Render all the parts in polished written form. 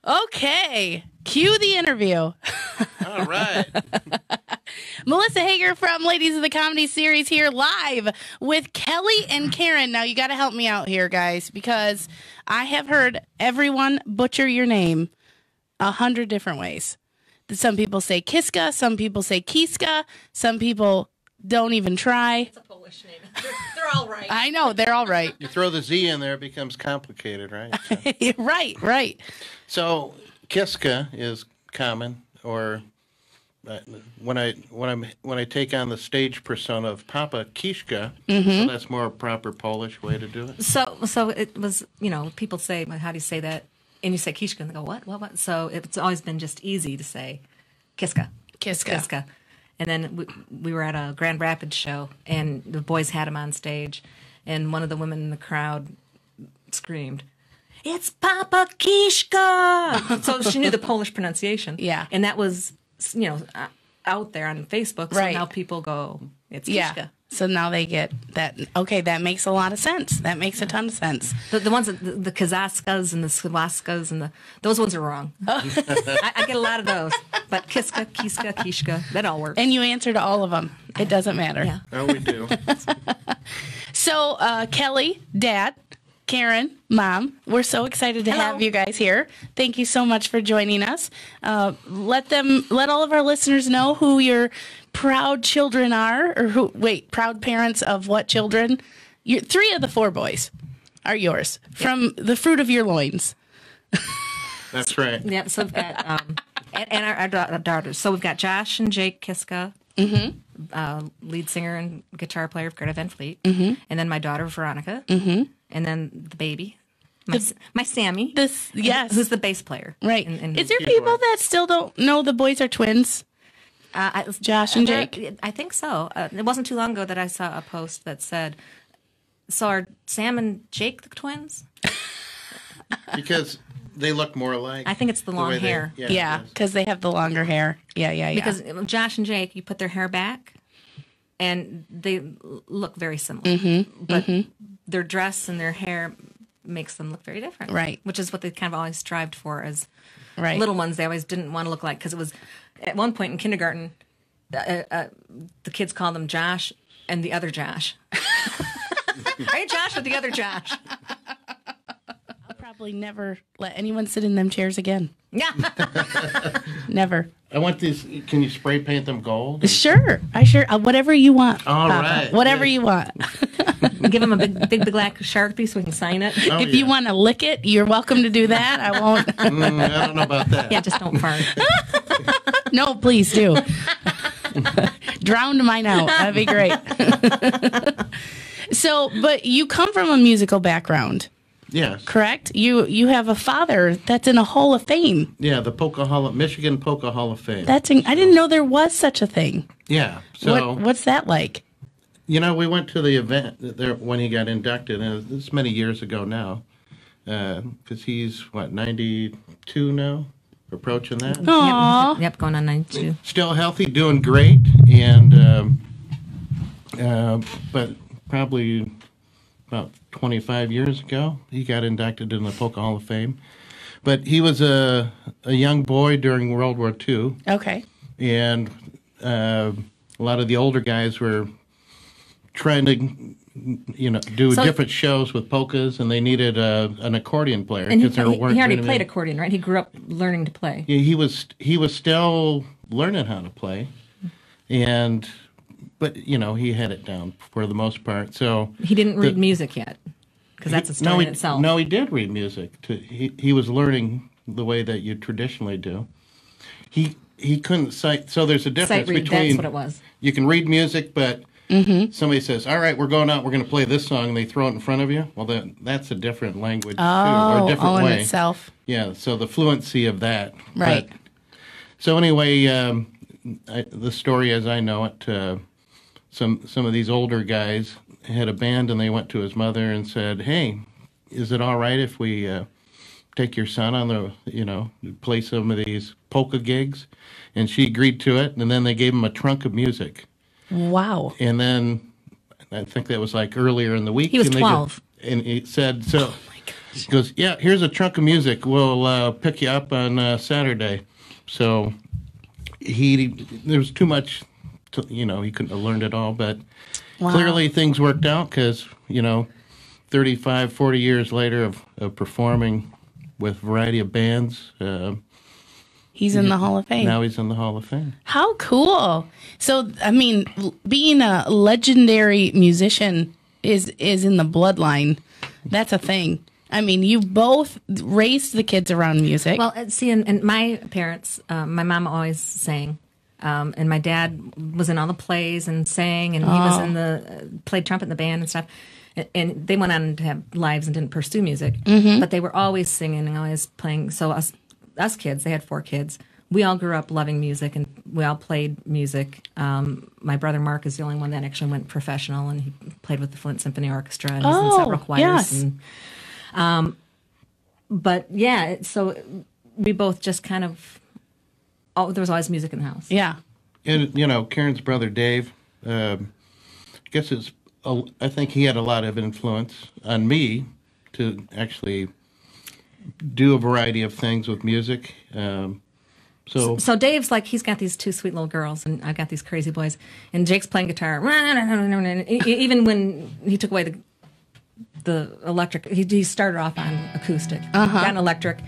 Okay, cue the interview. All right. Melissa Hager from Ladies of the Comedy Series here live with Kelly and Karen. Now, you got to help me out here, guys, because I have heard everyone butcher your name 100 different ways. Some people say Kiszka, some people say Kiszka, some people don't even try. It's a Polish name. They're all right. I know, they're all right. You throw the Z in there, it becomes complicated, right? So, Right. so Kiszka is common, or when I take on the stage persona of Papa Kiszka, so that's more a proper Polish way to do it. So it was, people say, how do you say that? And you say Kiszka, and they go, what? So it's always been just easy to say Kiszka. Kiszka. And then we were at a Grand Rapids show, and the boys had him on stage, and one of the women in the crowd screamed, "It's Papa Kiszka!" So she knew the Polish pronunciation. Yeah. And that was, out there on Facebook, so Right. now people go, "It's Kiszka." Yeah. So now they get that. Okay, that makes a lot of sense. That makes a ton of sense. The ones that the Kazaskas and the Swaskas and those ones are wrong. I get a lot of those, but Kiszka, Kishka, that all works. And you answer to all of them. It doesn't matter. Yeah. Oh, we do. So, Kelly, Dad, Karen, Mom, we're so excited to have you guys here. Thank you so much for joining us. Let all of our listeners know who your proud children are, or proud parents of what children? 3 of the 4 boys are yours from the fruit of your loins. That's right. Yeah, so we've got and our daughters. So we've got Josh and Jake Kiszka, lead singer and guitar player of Greta Van Fleet, and then my daughter Veronica, and then the baby, my Sammy, Yes, who's the bass player. Right. And Is there people that still don't know the boys are twins? Josh and Jake? I think so. It wasn't too long ago that I saw a post that said, "So are Sam and Jake the twins?" Because they look more alike. I think it's the long way hair. Yeah, because they have the longer hair. Yeah. Because Josh and Jake, you put their hair back, and they look very similar. But their dress and their hair makes them look very different. Right. Which is what they kind of always strived for as Right. little ones. They always didn't want to look like, because it was, at one point in kindergarten, the kids called them Josh and the other Josh. Right, Josh, or the other Josh? I'll probably never let anyone sit in them chairs again. Yeah. Never. I want these. Can you spray paint them gold? Sure. Whatever you want. All Papa. right. Whatever you want. Give them a big black Sharpie so we can sign it. Oh, If you want to lick it, you're welcome to do that. I won't. I don't know about that. Yeah, just don't fart. No, please do. Drowned mine out. That'd be great. So, but you come from a musical background, Yes. correct? You have a father that's in a Hall of Fame. Yeah, the Michigan Polka Hall of Fame. I didn't know there was such a thing. Yeah. So What's that like? we went to the event there when he got inducted, and this is many years ago now, because he's 92 now, approaching that. Aw. Yep, going on 92. Still healthy, doing great, and but probably about 25 years ago, he got inducted in the Polka Hall of Fame. But he was a young boy during World War II, Okay. and a lot of the older guys were trying to, do different shows with polkas, and they needed an accordion player. And he 'cause there weren't already very played many. accordion, right? He grew up learning to play. Yeah, he was still learning how to play, but he had it down for the most part. So He didn't read music yet, because that's a story in itself. No, he did read music. He was learning the way that you traditionally do. He couldn't sight. So there's a difference Sight read, between that's what it was. You can read music, but somebody says, "All right, we're going out. We're going to play this song," and they throw it in front of you. Well, that's a different language too, or a different all in way. itself. Yeah. So the fluency of that. Right. So anyway, the story as I know it, some of these older guys had a band, and they went to his mother and said, "Hey, is it all right if we take your son on play some of these polka gigs?" And she agreed to it, and then they gave him a trunk of music. Wow. And then I think that was like earlier in the week. He was and 12. And he said, so He goes, yeah, here's a trunk of music. We'll pick you up on Saturday. So there was too much, he couldn't have learned it all. But clearly things worked out because, 35, 40 years later of performing with a variety of bands. He's in the Hall of Fame. Now he's in the Hall of Fame. How cool. So, I mean, being a legendary musician is in the bloodline. That's a thing. I mean, you both raised the kids around music. Well, see, and my parents, my mom always sang. And my dad was in all the plays and sang, and he was played trumpet in the band and stuff. And they went on to have lives and didn't pursue music. But they were always singing and always playing. So us kids, they had 4 kids. We all grew up loving music, and we all played music. My brother Mark is the only one that actually went professional, and he played with the Flint Symphony Orchestra, and he's in several choirs. Yes. And, but yeah, so we both just kind of, there was always music in the house. Yeah. And, Karen's brother Dave, I think he had a lot of influence on me to actually do a variety of things with music. So Dave's like, he's got these 2 sweet little girls, and I've got these crazy boys. And Jake's playing guitar. Even when he took away the electric, he started off on acoustic. Got an electric.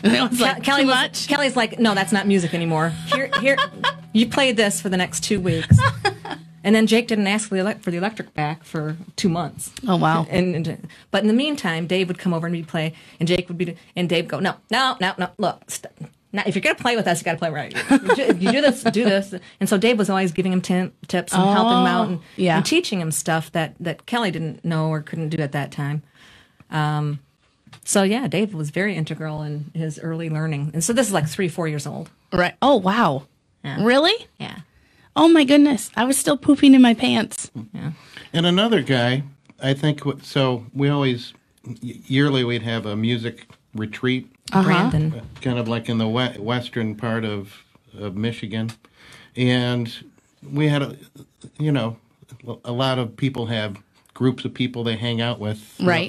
It was like Kelly's like, no, that's not music anymore. Here, you play this for the next 2 weeks. And then Jake didn't ask for the electric back for 2 months. Oh, wow. But in the meantime, Dave would come over and we'd play, and Jake would and Dave would go, no, look, now, if you're going to play with us, you got to play right. If you do this. And so Dave was always giving him tips and helping him out and teaching him stuff that Kelly didn't know or couldn't do at that time. So, yeah, Dave was very integral in his early learning. And so this is like 3-4 years old. Right. Oh, wow. Yeah. Really? Yeah. Oh, my goodness. I was still pooping in my pants. Yeah. And another guy, I think, so we always, yearly we'd have a music retreat. Brandon. Kind of like in the western part of Michigan. And we had, a lot of people have groups of people they hang out with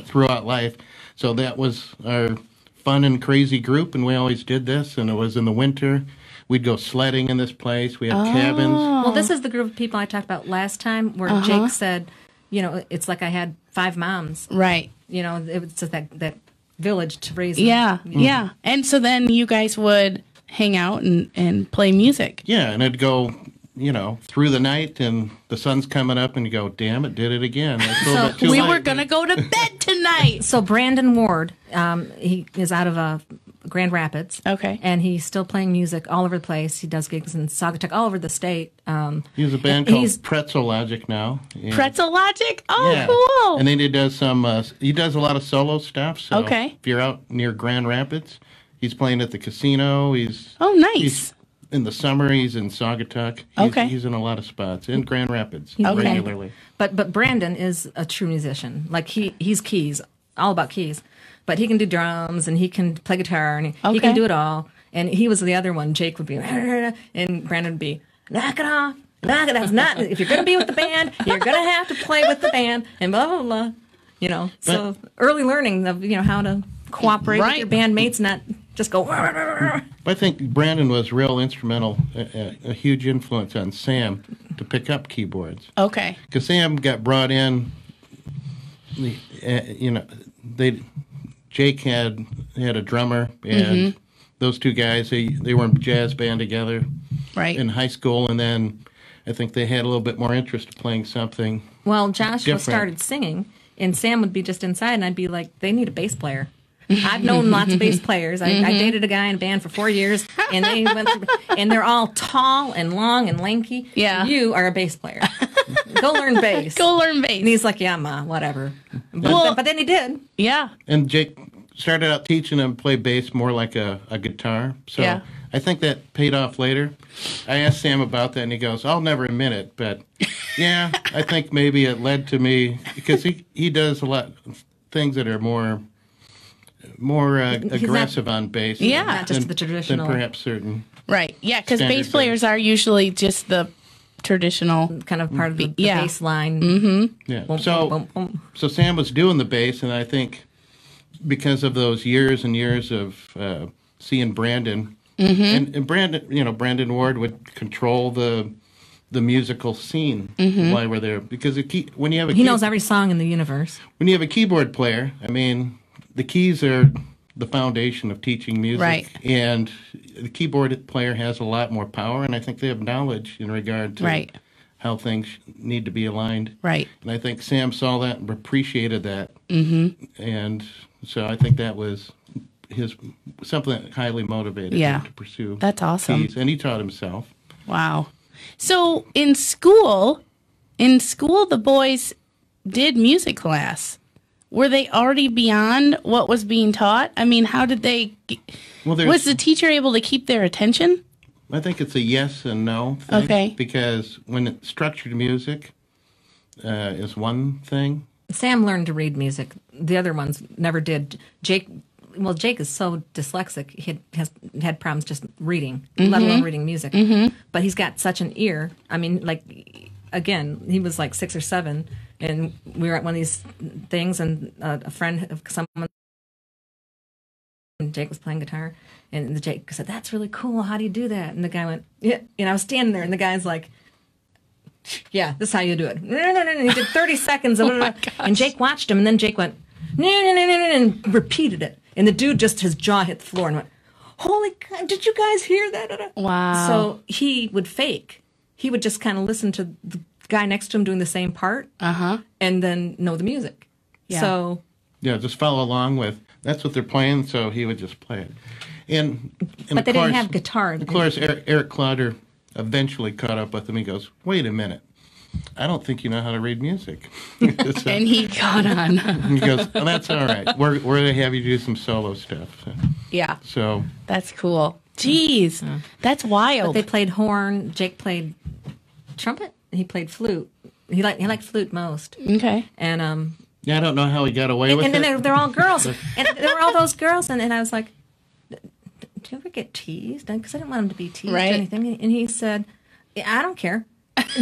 throughout life. So that was our fun and crazy group, and we always did this, and it was in the winter. We'd go sledding in this place. We had cabins. Well, this is the group of people I talked about last time where Jake said, it's like I had 5 moms. Right. It was just that village to raise them. Yeah, yeah. And so then you guys would hang out and play music. Yeah, and it'd go, through the night, and the sun's coming up, and you go, damn it, did it again. We were going to go to bed tonight. So Brandon Ward, he is out of Grand Rapids. Okay. And he's still playing music all over the place. He does gigs in Saugatuck, all over the state. He has a band called Pretzel Logic now. Yeah. Pretzel Logic? Oh, cool. And then he does he does a lot of solo stuff. So if you're out near Grand Rapids, he's playing at the casino. Nice. He's, in the summer, he's in Saugatuck. He's in a lot of spots in Grand Rapids regularly. But Brandon is a true musician. Like he's keys, all about keys. But he can do drums, and he can play guitar, and he can do it all. And he was the other one. Jake would be, and Brandon would be, knock it off. Not, if you're going to be with the band, you're going to have to play with the band, and blah, blah, blah. So early learning of, how to cooperate with your bandmates, not just go. I think Brandon was real instrumental, a huge influence on Sam to pick up keyboards. Okay. Because Sam got brought in, Jake had a drummer, and those 2 guys, they were in a jazz band together in high school, and then I think they had a little bit more interest in playing something. Well, Joshua started singing, and Sam would be just inside, and I'd be like, they need a bass player. I've known lots of bass players. I dated a guy in a band for 4 years, and they went through, and they're all tall and long and lanky. Yeah. You are a bass player. Go learn bass. Go learn bass. And he's like, yeah, Ma, whatever. But then he did. Yeah. And Jake started out teaching him to play bass more like a guitar. So I think that paid off later. I asked Sam about that, and he goes, I'll never admit it, but yeah, I think maybe it led to me, because he does a lot of things that are more aggressive on bass. Yeah. Not just the traditional. Than perhaps certain. Right. Yeah, because bass players are usually just the traditional kind of part of the bass line. Yeah. So Sam was doing the bass, and I think because of those years and years of seeing Brandon, and Brandon, Brandon Ward would control the musical scene while we're there, because when you have he knows every song in the universe. When you have a keyboard player, I mean, the keys are the foundation of teaching music, right? And the keyboard player has a lot more power, and I think they have knowledge in regard to how things need to be aligned, right? And I think Sam saw that and appreciated that, and so I think that was something that highly motivated him to pursue. That's awesome. Keys, and he taught himself. Wow. So in school, the boys did music class. Were they already beyond what was being taught? I mean, how did they? Was the teacher able to keep their attention? I think it's a yes and no thing. Okay. Because when it's structured music is one thing. Sam learned to read music. The other ones never did. Jake is so dyslexic. He had problems just reading, let alone reading music. But he's got such an ear. I mean, again, he was like 6 or 7, and we were at one of these things, and a friend of someone, and Jake was playing guitar, and Jake said, "That's really cool. How do you do that?" And the guy went, "Yeah." And I was standing there, and the guy's like, "Yeah, this is how you do it." No. And he did 30 seconds of it. And Jake watched him, and then Jake went, no, and repeated it. And the dude his jaw hit the floor and went, "Holy God, did you guys hear that?" Wow. So he would fake. He would just kind of listen to the guy next to him doing the same part, and then know the music. Yeah. So just follow along with, that's what they're playing, so he would just play it. But they didn't have guitar. Of course, Eric Clotter eventually caught up with him. He goes, "Wait a minute. I don't think you know how to read music." So, and he caught on. He goes, "Oh, that's all right. We're going to have you do some solo stuff." Yeah. So that's cool. Jeez, that's wild. But they played horn. Jake played trumpet. He played flute. He liked flute most. Okay. And I don't know how he got away with it. And they're all girls, and there were all those girls, and I was like, "Do you ever get teased?" Because I didn't want him to be teased or anything. And he said, "I don't care.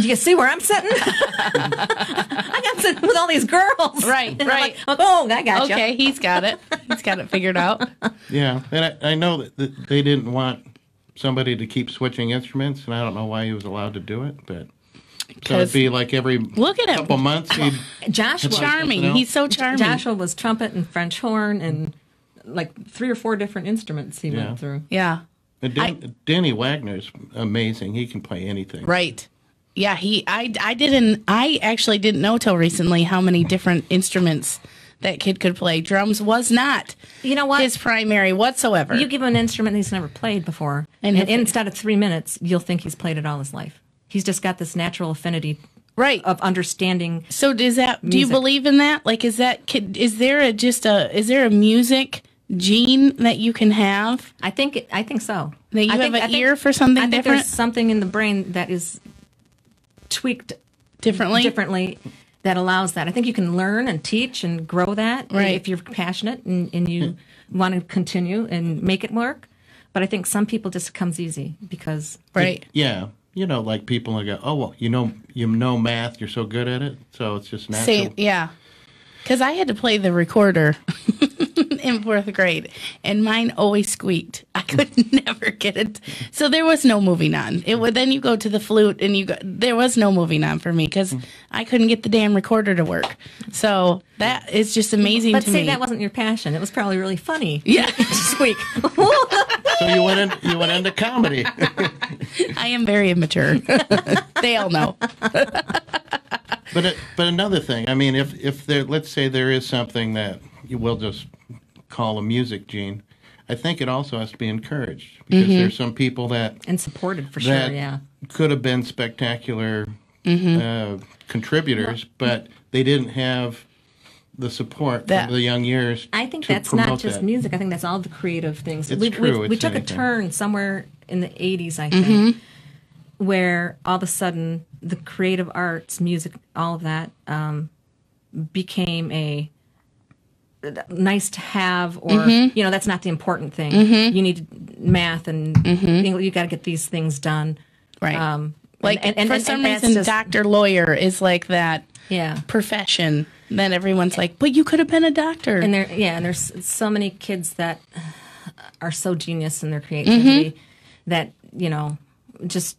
Do you see where I'm sitting? I got sitting with all these girls." Right. I'm like, "Oh, I got you." Okay, he's got it. He's got it figured out. Yeah, and I know that they didn't want somebody to keep switching instruments, and I don't know why he was allowed to do it, but so it'd be like every couple months he'd... Josh was charming. He's so charming. Joshua was trumpet and French horn and like 3 or 4 different instruments he went through. Yeah. Danny Wagner's amazing. He can play anything. Right. Yeah, I actually didn't know till recently how many different instruments that kid could play. Drums was not his primary whatsoever. You give him an instrument he's never played before, and instead of 3 minutes, you'll think he's played it all his life. He's just got this natural affinity of understanding. So do you believe in that? Like, is there a music gene that you can have? I think so. That you have an ear for something different? I think there's something in the brain that is tweaked differently that allows that. I think you can learn and teach and grow that if you're passionate and you want to continue and make it work. But I think some people just comes easy because like people that go, "Oh, well, you know math, you're so good at it, so it's just natural." Because I had to play the recorder in 4th grade, and mine always squeaked. I could never get it. So there was no moving on. Then you go to the flute, and there was no moving on for me because I couldn't get the damn recorder to work. So that is just amazing to me. But say that wasn't your passion. It was probably really funny. Yeah. Squeak. So you went into comedy. I am very immature. They all know. But another thing, I mean, if let's say there is something that you will just call a music gene, I think it also has to be encouraged because there's some people and supported for sure, could have been spectacular contributors, but they didn't have the support from the young years. I think that's not just music. I think that's all the creative things. It's true. We took a turn somewhere in the 80s, I think, where all of a sudden the creative arts, music, all of that became a nice to have, or that's not the important thing. You need math and you got to get these things done, right? For some reason, doctor, lawyer is like that profession. Then everyone's like, but you could have been a doctor. And there's so many kids that are so genius in their creativity that, just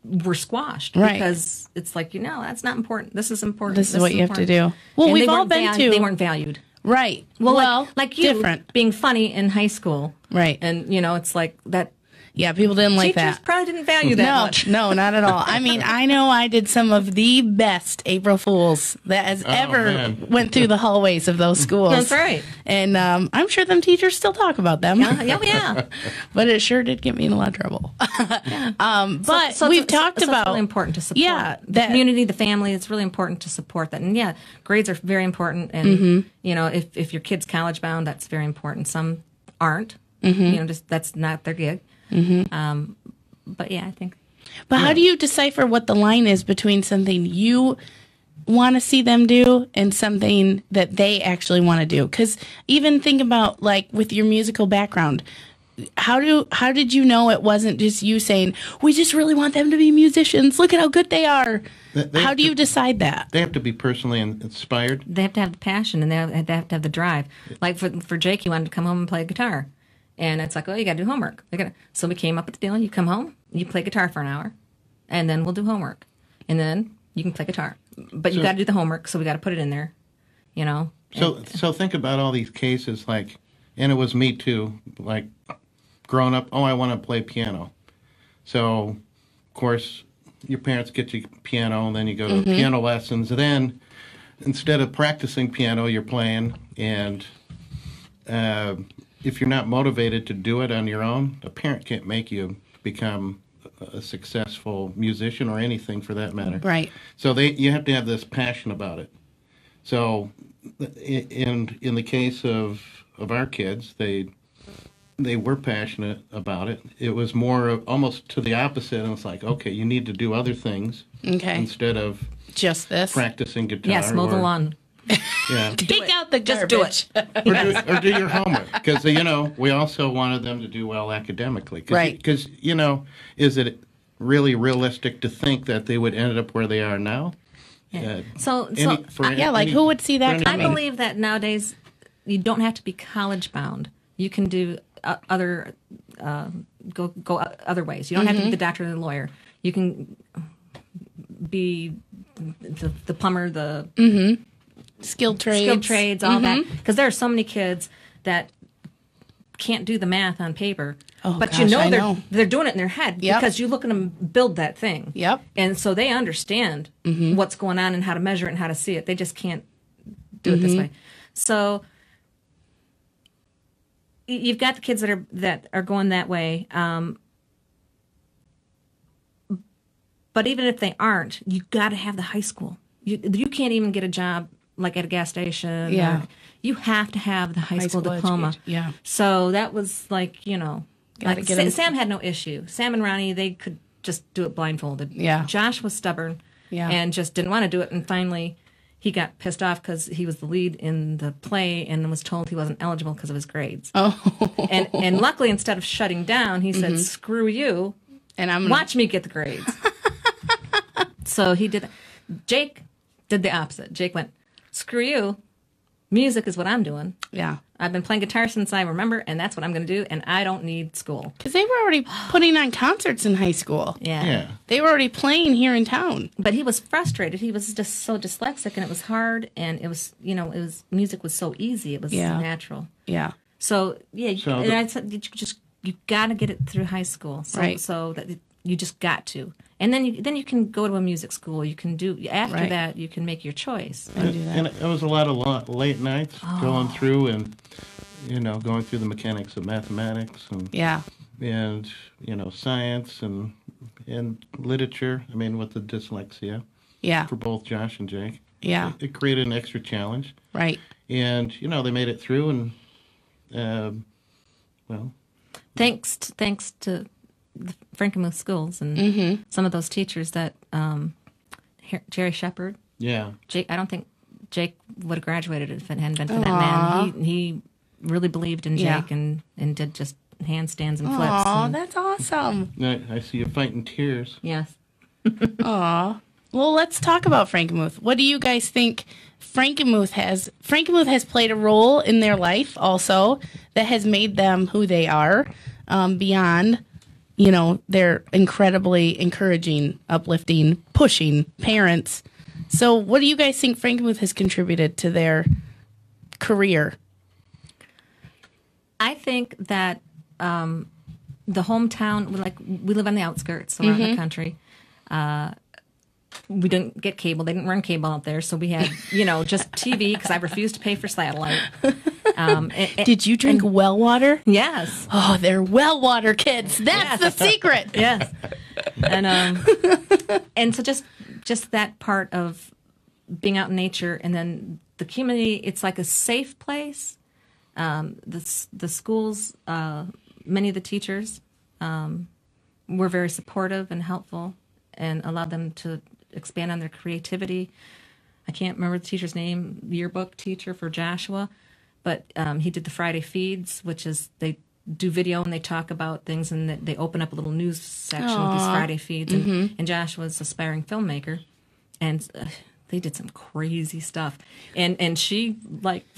were squashed. Right. Because it's like, that's not important. This is important. This is what you have to do. Well, And we've all been to. They weren't valued. Right. Well, like you different. being funny in high school. Right. And, it's like that. Yeah, people didn't like Teachers that. probably didn't value that much. No, not at all. I mean, I know I did some of the best April Fools that has ever went through the hallways of those schools. That's right. And I'm sure them teachers still talk about them. Yeah. But it sure did get me in a lot of trouble. But So we've talked it's about really important to support the community, the family. It's really important to support that. And grades are very important. And if your kid's college bound, that's very important. Some aren't. Just that's not their gig. But I think. But how do you decipher what the line is between something you want to see them do and something that they actually want to do? Because even think about, like, with your musical background, how did you know it wasn't just you saying, we just really want them to be musicians, look at how good they are? How do you decide that? They have to be personally inspired. They have to have the passion, and they have to have the drive. Like for Jake, he wanted to come home and play guitar. And it's like, you got to do homework. So we came up with the deal. You come home, you play guitar for an hour, and then we'll do homework. And then you can play guitar. But you got to do the homework, so we got to put it in there, So think about all these cases, like, and it was me too, like, growing up, I want to play piano. So, of course, your parents get you piano, and then you go to piano lessons. And then, instead of practicing piano, you're playing, and if you're not motivated to do it on your own, a parent can't make you become a successful musician or anything for that matter. Right. So you have to have this passion about it. So in the case of our kids, they were passionate about it. It was more almost to the opposite. And it's like, okay, you need to do other things instead of just this practicing guitar. Yes, mow the lawn. Yeah. Take out the garbage. Just do it. or do your homework. Because, we also wanted them to do well academically. Right. Because, is it really realistic to think that they would end up where they are now? Yeah. Who would see that coming? I believe that nowadays you don't have to be college bound. You can do other, go other ways. You don't have to be the doctor or the lawyer. You can be the plumber, the... Skilled trades, all that. Because there are so many kids that can't do the math on paper, but they're doing it in their head because you look at them build that thing. Yep. And so they understand what's going on and how to measure it and how to see it. They just can't do it this way. So you've got the kids that are going that way. But even if they aren't, you got to have the high school. You can't even get a job like at a gas station. Yeah. You have to have the high school diploma. Yeah. So that was like, Sam had no issue. Sam and Ronnie, they could just do it blindfolded. Yeah. Josh was stubborn Yeah. and just didn't want to do it. And finally, he got pissed off because he was the lead in the play and was told he wasn't eligible because of his grades. Oh. And luckily, instead of shutting down, he said, screw you, and watch me get the grades. So he did. Jake did the opposite. Jake went, screw you. Music is what I'm doing. Yeah. I've been playing guitar since I remember, and that's what I'm going to do, and I don't need school. Because they were already putting on concerts in high school. Yeah. They were already playing here in town. But he was frustrated. He was just so dyslexic, and it was hard, and it was, music was so easy. It was natural. Yeah. So, I said, you got to get it through high school. So, Right. So that you just got to. And then you can go to a music school. You can do after that. You can make your choice. And it was a lot of late nights going through and going through the mechanics of mathematics and science and literature. I mean, with the dyslexia. Yeah. For both Josh and Jake. Yeah. It created an extra challenge. Right. And they made it through and thanks to the Frankenmuth schools and some of those teachers that Jerry Shepard. Yeah. Jake, I don't think Jake would have graduated if it hadn't been for that man. He really believed in Jake and did just handstands and flips. Aw, that's awesome. I see you fighting tears. Yes. Aw. Well, let's talk about Frankenmuth. What do you guys think Frankenmuth has? Frankenmuth has played a role in their life also that has made them who they are, beyond, their incredibly encouraging, uplifting, pushing parents. So what do you guys think Frankenmuth has contributed to their career? I think that the hometown, we live on the outskirts around the country. We didn't get cable. They didn't run cable out there. So we had, just TV because I refused to pay for satellite. Did you drink well water? Yes. Oh, they're well water kids. That's the secret. Yes. And so just that part of being out in nature, and then the community, it's like a safe place. The schools, many of the teachers were very supportive and helpful and allowed them to expand on their creativity. I can't remember the teacher's name, yearbook teacher for Joshua, but he did the Friday feeds, which is they do video and they talk about things, and they open up a little news section with these Friday feeds. And Joshua's aspiring filmmaker, and they did some crazy stuff. And she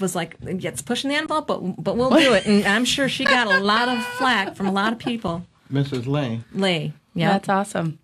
was like, it's pushing the envelope, but we'll do it. And I'm sure she got a lot of flack from a lot of people. Mrs. Lay. Yeah, that's awesome.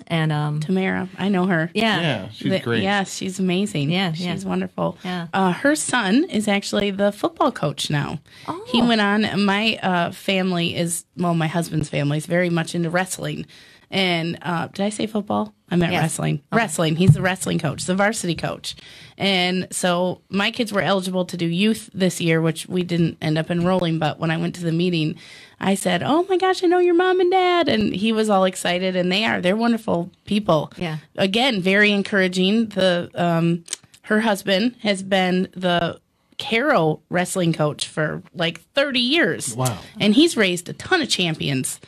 And Tamara, I know her. Yeah, she's great. Yeah, she's amazing. Yeah, she's wonderful. Yeah. Her son is actually the football coach now. Oh. He went on. My family is, my husband's family is very much into wrestling. And did I say football? I meant wrestling. Okay. Wrestling. He's the wrestling coach, the varsity coach. And so my kids were eligible to do youth this year, which we didn't end up enrolling. But when I went to the meeting, I said, "Oh my gosh, I know your mom and dad." And he was all excited, and they're wonderful people. Yeah. Again, very encouraging. Her husband has been the Caro wrestling coach for like 30 years. Wow. And he's raised a ton of champions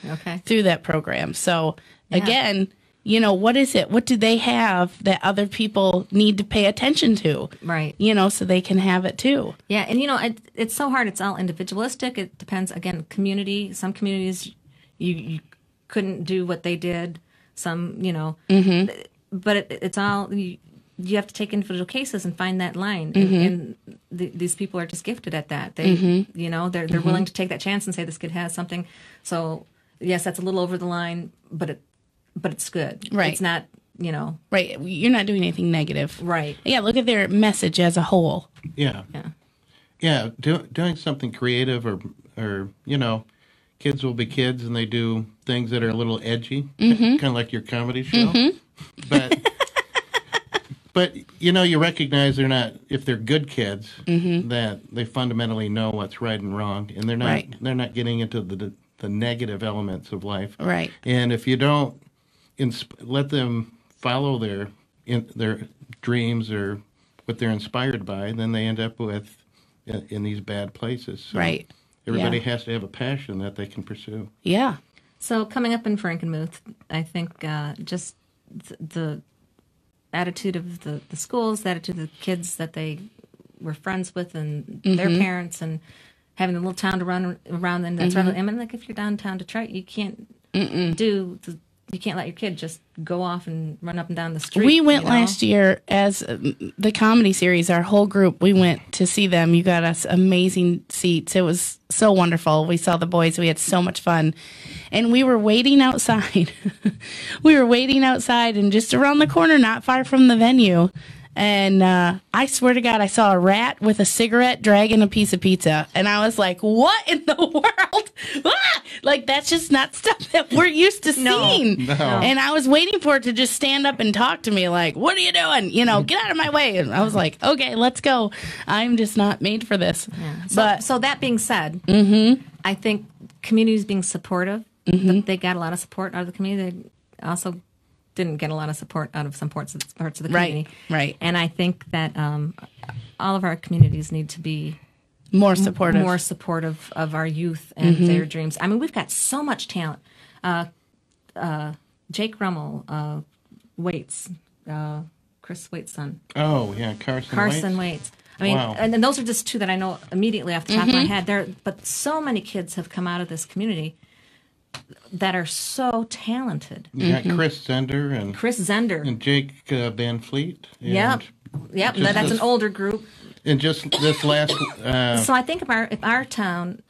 through that program. So again, what is it? What do they have that other people need to pay attention to? Right. So they can have it too. Yeah. And, it's so hard. It's all individualistic. It depends, again, community. Some communities, you couldn't do what they did. Some, but it's all, you have to take individual cases and find that line. And these people are just gifted at that. They, they're willing to take that chance and say this kid has something. So yes, that's a little over the line, but it's good. Right. It's not, Right. You're not doing anything negative. Right. Yeah. Look at their message as a whole. Yeah. Yeah. Yeah. Doing something creative or kids will be kids and they do things that are a little edgy, kind of like your comedy show. But you recognize if they're good kids, that they fundamentally know what's right and wrong, and they're not getting into the negative elements of life. Right. And if you don't let them follow their dreams or what they're inspired by, then they end up in these bad places. So right. Everybody has to have a passion that they can pursue. Yeah. So coming up in Frankenmuth, I think just the attitude of the schools, the attitude of the kids that they were friends with and their parents, and having a little town to run around in. That's rather, like if you're downtown Detroit, you can't you can't let your kid just go off and run up and down the street. We went last year as the comedy series, our whole group, we went to see them. You got us amazing seats. It was so wonderful. We saw the boys. We had so much fun. And we were waiting outside. And just around the corner, not far from the venue. And I swear to God, I saw a rat with a cigarette dragging a piece of pizza. And I was like, what in the world? Ah! Like, that's just not stuff that we're used to seeing. No. And I was waiting for it to just stand up and talk to me like, what are you doing? Get out of my way. And I was like, okay, let's go. I'm just not made for this. Yeah. So that being said, I think communities being supportive, they got a lot of support out of the community. They also didn't get a lot of support out of some parts of the community. Right. And I think that all of our communities need to be more supportive of our youth and their dreams. I mean, we've got so much talent. Jake Rummel, Waits, Chris Waits' son. Oh, yeah, Carson Waits. I mean, wow. And those are just two that I know immediately off the top of my head. But so many kids have come out of this community. that are so talented. You got Chris Zender and Jake Van Fleet. Yep. That's an older group. And just this last. So I think if our town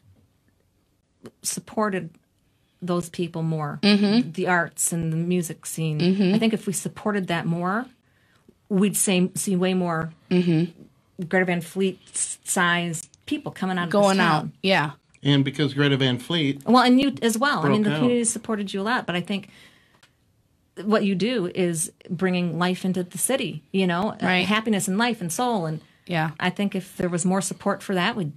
supported those people more, the arts and the music scene, I think if we supported that more, we'd see way more Greta Van Fleet sized people coming out of going this out. town. Yeah. And because Greta Van Fleet. Well, and you as well. I mean, the out. community supported you a lot, but I think what you do is bringing life into the city, Right. Happiness and life and soul. And Yeah. I think if there was more support for that, we'd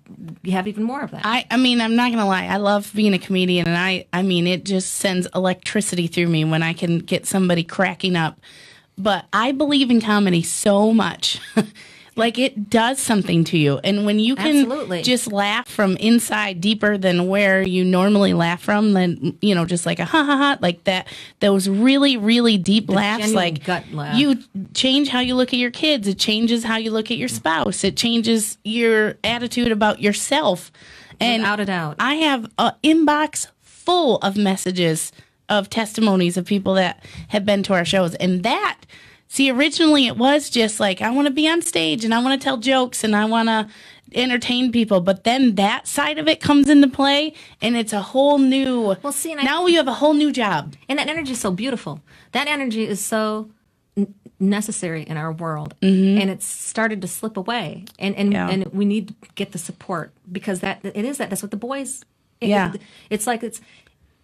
have even more of that. I mean, I'm not going to lie. I love being a comedian, and I mean, it just sends electricity through me when I can get somebody cracking up. But I believe in comedy so much. Like, it does something to you. And when you can Absolutely. just laugh from inside deeper than where you normally laugh from, then, just like a ha ha ha, like that, those really, really deep laughs, genuine like gut laugh. you change how you look at your kids. It changes how you look at your spouse. It changes your attitude about yourself. And Without a doubt. I have an inbox full of messages of testimonies of people that have been to our shows. And that, see, originally it was just like, I want to be on stage and I want to tell jokes and I want to entertain people. But then that side of it comes into play and it's a whole new, now you have a whole new job. And that energy is so beautiful. That energy is so necessary in our world. And it's started to slip away. And we need to get the support because that's what the boys,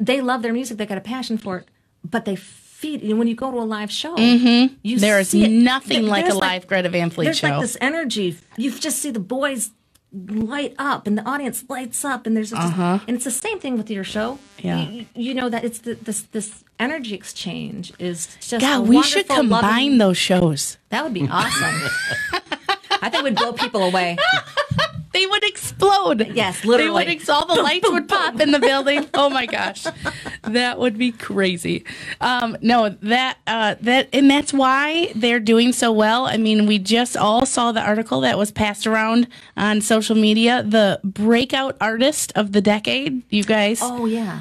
they love their music. They got a passion for it, but they feed. When you go to a live show, There is nothing like a live Greta Van Fleet there's show. There's like this energy. You just see the boys light up, and the audience lights up, and there's just, and it's the same thing with your show. Yeah, you know that it's this energy exchange is just. God, we should combine those shows. That would be awesome. I think we'd blow people away. They would explode. Yes, literally. They would all the lights would pop in the building. Oh my gosh, that would be crazy. No, and that's why they're doing so well. I mean, we just all saw the article that was passed around on social media. The breakout artist of the decade. You guys,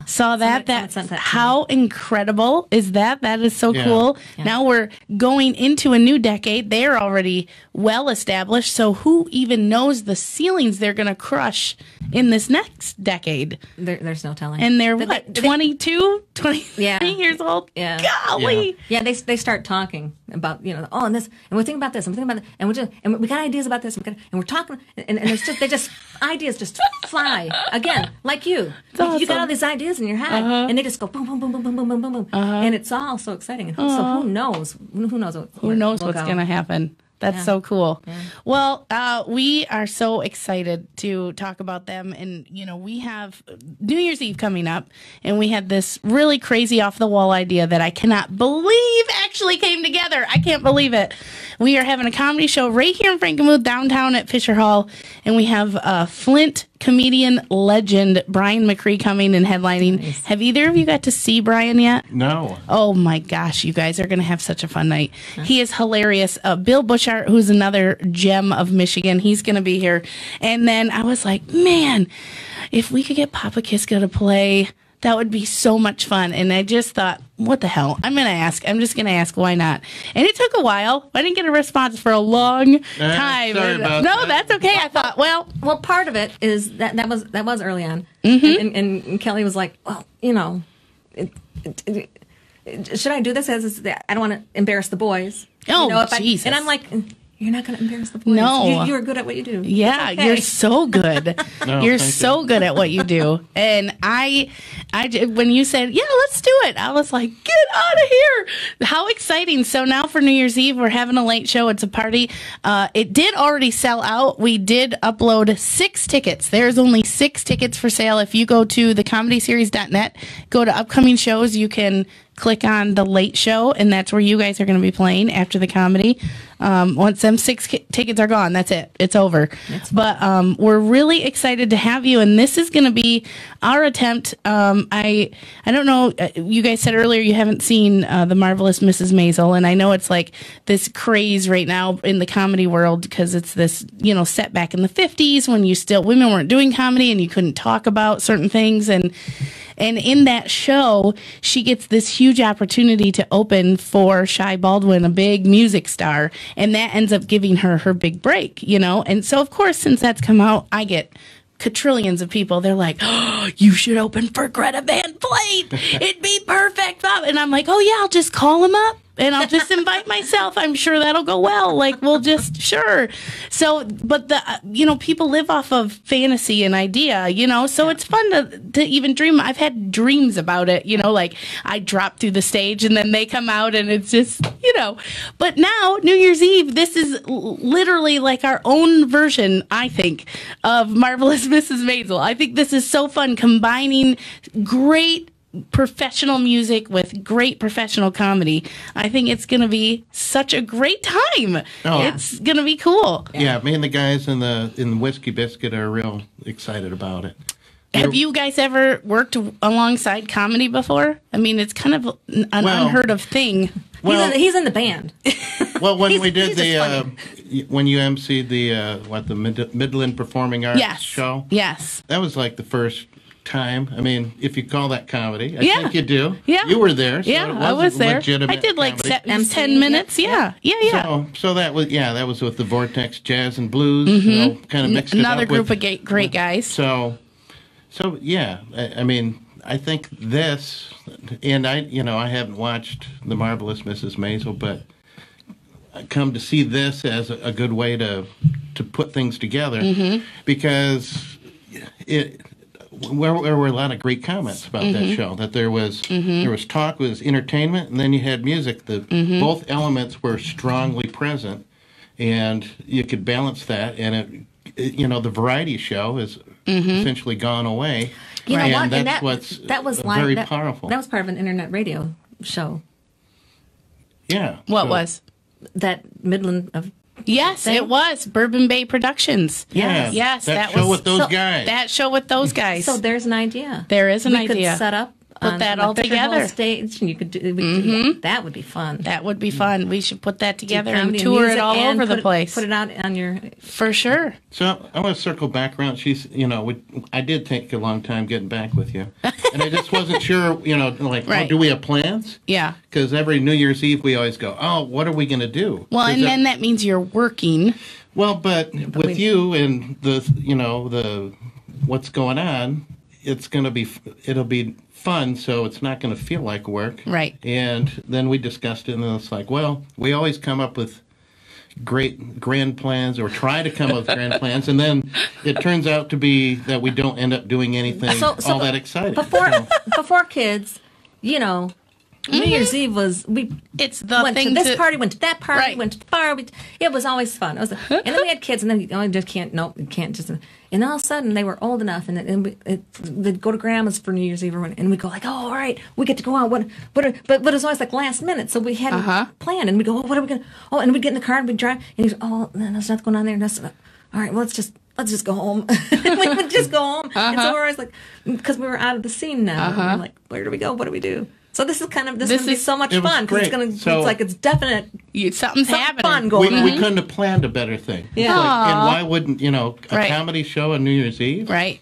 saw that. How incredible is that? That is so cool. Yeah. Now we're going into a new decade. They are already well established. So who even knows the ceiling they're going to crush in this next decade? There's no telling. And they're 22, 23 years old? Yeah. Golly. Yeah, they start talking about, and this, and we're thinking about this, and we're thinking about that, and we got ideas about this, and we're talking, and it's just, ideas just fly. Again, like you. Awesome. You got all these ideas in your head, and they just go boom, boom, boom, boom, boom, boom, boom, boom, boom. And it's all so exciting. And so who knows? Who knows what's going to happen? That's so cool. Yeah. Well, we are so excited to talk about them. And, we have New Year's Eve coming up, and we had this really crazy off-the-wall idea that I cannot believe actually came together. I can't believe it. We are having a comedy show right here in Frankenmuth, downtown at Fisher Hall, and we have Flint comedian legend Brian McCree coming and headlining. Nice. Have either of you got to see Brian yet? No. Oh my gosh, you guys are going to have such a fun night. Huh? He is hilarious. Bill Bushart, who's another gem of Michigan, he's going to be here. And then I was like, man, if we could get Papa Kiszka to play, that would be so much fun. And I just thought, what the hell? I'm just going to ask, why not? And it took a while. I didn't get a response for a long time. That's okay. I thought, well, part of it is that was early on. And Kelly was like, well, should I do this? I don't want to embarrass the boys. Oh, Jesus. And I'm like, you're not going to embarrass the boys. No. You're good at what you do. Yeah, you're so good. You're so good at what you do. And I when you said, yeah, let's do it, I was like, get out of here. How exciting. So now for New Year's Eve, we're having a late show. It's a party. It did already sell out. We did upload 6 tickets. There's only 6 tickets for sale. If you go to thecomedyseries.net, go to upcoming shows, you can click on the late show, and that's where you guys are going to be playing after the comedy. Once them 6 tickets are gone, that's it. It's over. But we're really excited to have you, and this is going to be our attempt. I don't know. You guys said earlier you haven't seen The Marvelous Mrs. Maisel, and I know it's like this craze right now in the comedy world because it's this, set back in the 50s when women weren't doing comedy and you couldn't talk about certain things, and in that show, she gets this huge opportunity to open for Shai Baldwin, a big music star, and that ends up giving her her big break, And so, of course, since that's come out, I get quadrillions of people. They're like, "Oh, you should open for Greta Van Fleet. It'd be perfect." And I'm like, "Oh, yeah, I'll just call him up. And I'll just invite myself. I'm sure that'll go well. Sure." So, but people live off of fantasy and idea, so it's fun to even dream. I've had dreams about it, like I drop through the stage and then they come out and it's just, but now New Year's Eve, this is literally like our own version, I think, of Marvelous Mrs. Maisel. I think this is so fun combining great professional music with great professional comedy. I think it's going to be such a great time. Oh. It's going to be cool. Yeah, me and the guys in the Whiskey Biscuit are real excited about it. Have you guys ever worked alongside comedy before? I mean, it's kind of an unheard of thing. Well, he's in the band. Well, when we did when you emceed the Midland Performing Arts show. Yes. That was like the first time. I mean, if you call that comedy, I think you do. Yeah. You were there. So I was there. I did like 10 minutes. Yeah. So that was with the Vortex Jazz and Blues. Kind of mixed it up another group of great guys. So yeah. I mean, I think this, and I haven't watched The Marvelous Mrs. Maisel, but I come to see this as a good way to put things together because there were a lot of great comments about that show. That there was talk, was entertainment, and then you had music. Both elements were strongly present, and you could balance that. And the variety show is essentially gone away. You know what? And that was very powerful. That was part of an internet radio show. Yeah. What was that Midland of? Yes, it was Bourbon Bay Productions. Yes, that show with those guys. That show with those guys. So there's an idea. There is an idea. We could set up. Put that all together. Stage, and you could do. That would be fun. That would be fun. We should put that together and tour it all over the place. Put it out on your. For sure. So I want to circle back around. I did take a long time getting back with you, and I just wasn't sure. Do we have plans? Yeah. Because every New Year's Eve we always go, "Oh, what are we going to do?" Well, and then that means you're working. Well, but with you and the what's going on, it'll be fun, so it's not going to feel like work. Right. And then we discussed it, and it's like, well, we always come up with great grand plans, or try to come up with grand plans, and then it turns out to be that we don't end up doing anything all that exciting. Before kids, New Year's Eve was It's the went thing to this party, went to that party, Right. went to the bar. It was always fun. And then we had kids, and then you just can't. No, you can't just. And all of a sudden, they were old enough, and they'd go to grandma's for New Year's Eve, and we go like, "Oh, all right, we get to go out." But it was always like last minute, so we hadn't planned, and we go, "Oh, what are we gonna?" Oh, and we'd get in the car and we'd drive, and he's, "Oh, there's nothing going on there." And that's, all right, well, let's just go home. We would just go home, and so we're always like, because we were out of the scene now, we're like, where do we go? What do we do? So this is going to be so much fun because it's like it's definite. Something's happening. Fun going on. We couldn't have planned a better thing. Yeah. And why wouldn't a comedy show on New Year's Eve? Right.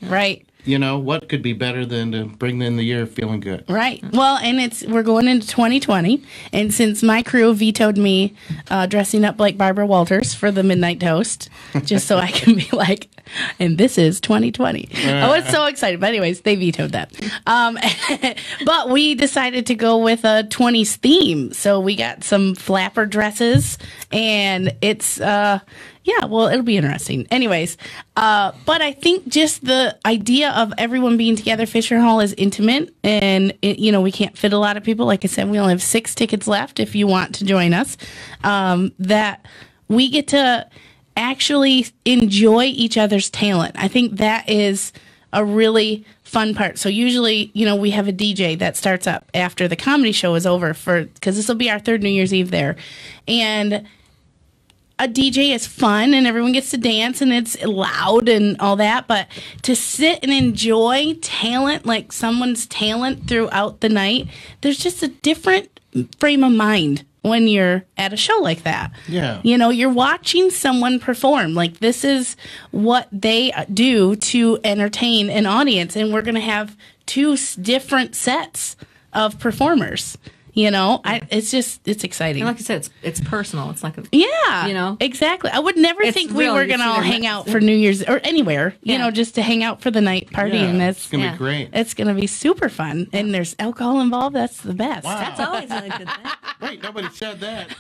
What could be better than to bring in the year feeling good? Right. Well, and we're going into 2020, and since my crew vetoed me dressing up like Barbara Walters for the Midnight Toast, just so I can be like, and this is 2020. I was so excited. But anyways, they vetoed that. But we decided to go with a 20s theme. So we got some flapper dresses, and it's, it'll be interesting. Anyways, but I think just the idea of everyone being together, Fisher Hall is intimate, and, we can't fit a lot of people. Like I said, we only have 6 tickets left if you want to join us. That we get to actually enjoy each other's talent. I think that is a really fun part. So usually, we have a DJ that starts up after the comedy show is over because this will be our third New Year's Eve there. And a DJ is fun and everyone gets to dance and it's loud and all that, but to sit and enjoy talent, like someone's talent throughout the night, there's just a different frame of mind when you're at a show like that. Yeah. You're watching someone perform. Like, this is what they do to entertain an audience, and we're going to have two different sets of performers. It's exciting. And like I said, it's personal. It's like exactly. I would never think we were going to all hang out for New Year's or anywhere, just to hang out for the night party. Yeah, and it's going to be great. It's going to be super fun. And there's alcohol involved. That's the best. Wow. That's always a good thing. Wait, nobody said that.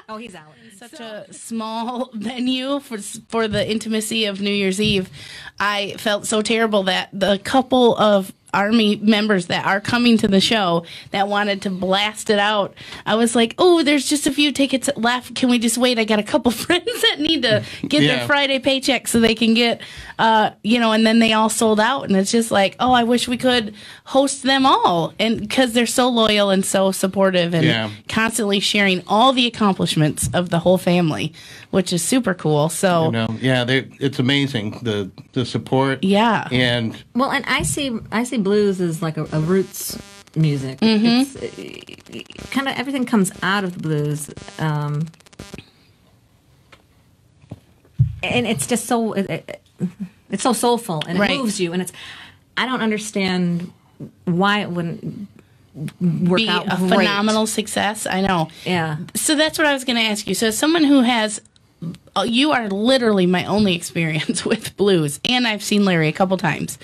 Oh, he's out. Such a small venue for the intimacy of New Year's Eve. I felt so terrible that the couple of Army members that are coming to the show that wanted to blast it out, I was like, oh, there's just a few tickets left. Can we just wait? I got a couple friends that need to get their Friday paycheck so they can get, and then they all sold out. And it's just like, oh, I wish we could host them all. And because they're so loyal and so supportive and constantly sharing all the accomplishments of the whole family, which is super cool. So, it's amazing, the support. Yeah. And I see blues as like a roots music. Mm-hmm. It's kind of everything comes out of the blues, and it's just so it's so soulful and it moves you. And I don't understand why it wouldn't work be out a great. Phenomenal success. I know. Yeah. So that's what I was going to ask you. So as someone who has, you are literally my only experience with blues, and I've seen Larry a couple times.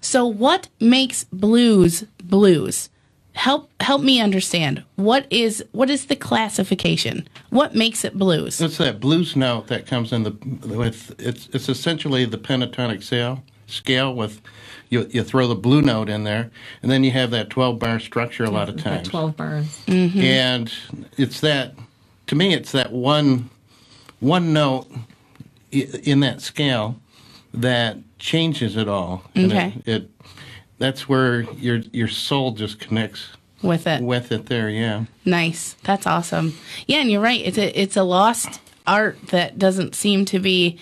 So what makes blues blues? Help me understand. What is the classification? What makes it blues? It's that blues note that comes in it's essentially the pentatonic scale with you throw the blue note in there, and then you have that 12-bar structure a lot of times. 12 bars. Mm-hmm. And it's that, to me, it's that one note in that scale that changes it all. Okay. And that's where your soul just connects with it there. Yeah. Nice. That's awesome. Yeah, and you're right. It's a lost art that doesn't seem to be.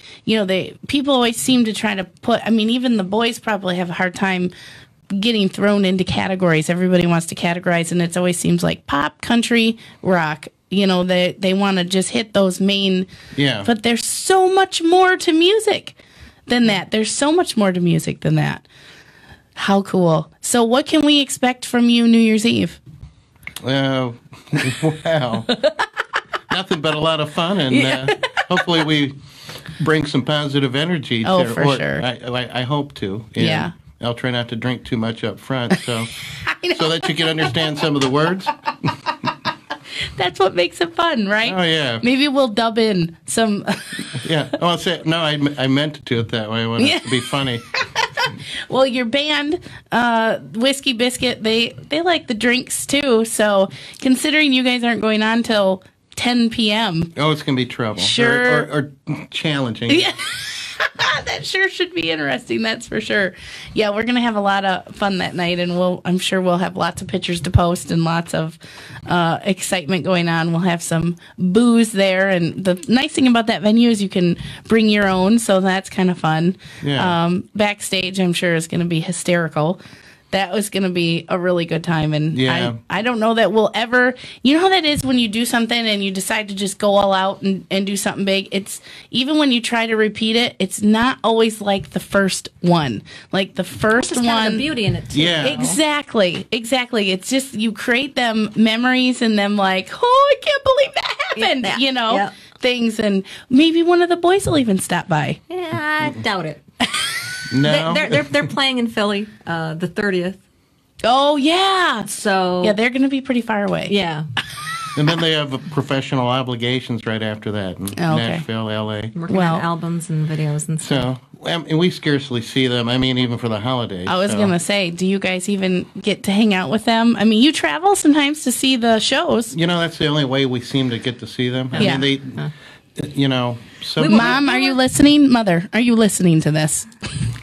People always seem to try to put. I mean, even the boys probably have a hard time getting thrown into categories. Everybody wants to categorize, and it always seems like pop, country, rock. They want to just hit those main. Yeah. But there's so much more to music than that. There's so much more to music than that. How cool. So what can we expect from you New Year's Eve? Wow. Nothing but a lot of fun, and hopefully we bring some positive energy. Oh, for sure. I hope to. And I'll try not to drink too much up front, so that you can understand some of the words. That's what makes it fun, right? Oh, yeah. Maybe we'll dub in some. Yeah. Oh, I'll say, no, I meant to do it that way. I want it to be funny. Well, your band, Whiskey Biscuit, they like the drinks too. So considering you guys aren't going on till 10 p.m. Oh, it's going to be trouble. Sure. Or challenging. Yeah. That sure should be interesting, that's for sure. Yeah, we're going to have a lot of fun that night, and I'm sure we'll have lots of pictures to post and lots of excitement going on. We'll have some booze there, and the nice thing about that venue is you can bring your own, so that's kind of fun. Yeah. Backstage, I'm sure, is going to be hysterical. That was going to be a really good time. And I don't know that we'll ever, you know how that is when you do something and you decide to just go all out and do something big. It's even when you try to repeat it, it's not always like the first one. Like the first one. Kind of the beauty in it too. Yeah. Exactly. It's just, you create them memories and them like, oh, I can't believe that happened, things. And maybe one of the boys will even stop by. Yeah, I doubt it. No. They're playing in Philly, the 30th. Oh, yeah. So yeah, they're going to be pretty far away. Yeah. And then they have professional obligations right after that in Nashville, L.A. Working on albums and videos and stuff. So, and we scarcely see them. I mean, even for the holidays. I was going to say, do you guys even get to hang out with them? I mean, you travel sometimes to see the shows. That's the only way we seem to get to see them. I mean, Mom, are you listening? Mother, are you listening to this?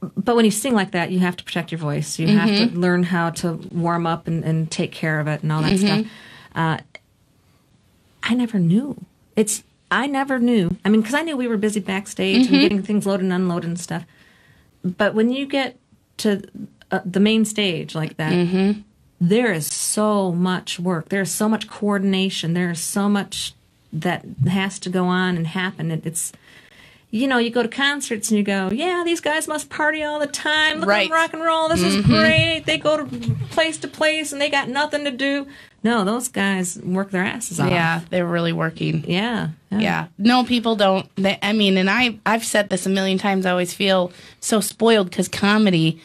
but when you sing like that, you have to protect your voice. You have to learn how to warm up and take care of it and all that stuff. I never knew. I never knew. I mean, because I knew we were busy backstage and getting things loaded and unloaded and stuff. But when you get to the main stage like that, there is so much work. There's so much coordination. There's so much that has to go on and happen. It's, you know, you go to concerts and you go, yeah, these guys must party all the time. Look at them rock and roll. This is great. They go to place and they got nothing to do. No, those guys work their asses off. Yeah, they're really working. Yeah. No, people don't. I mean, and I've said this a million times. I always feel so spoiled because comedy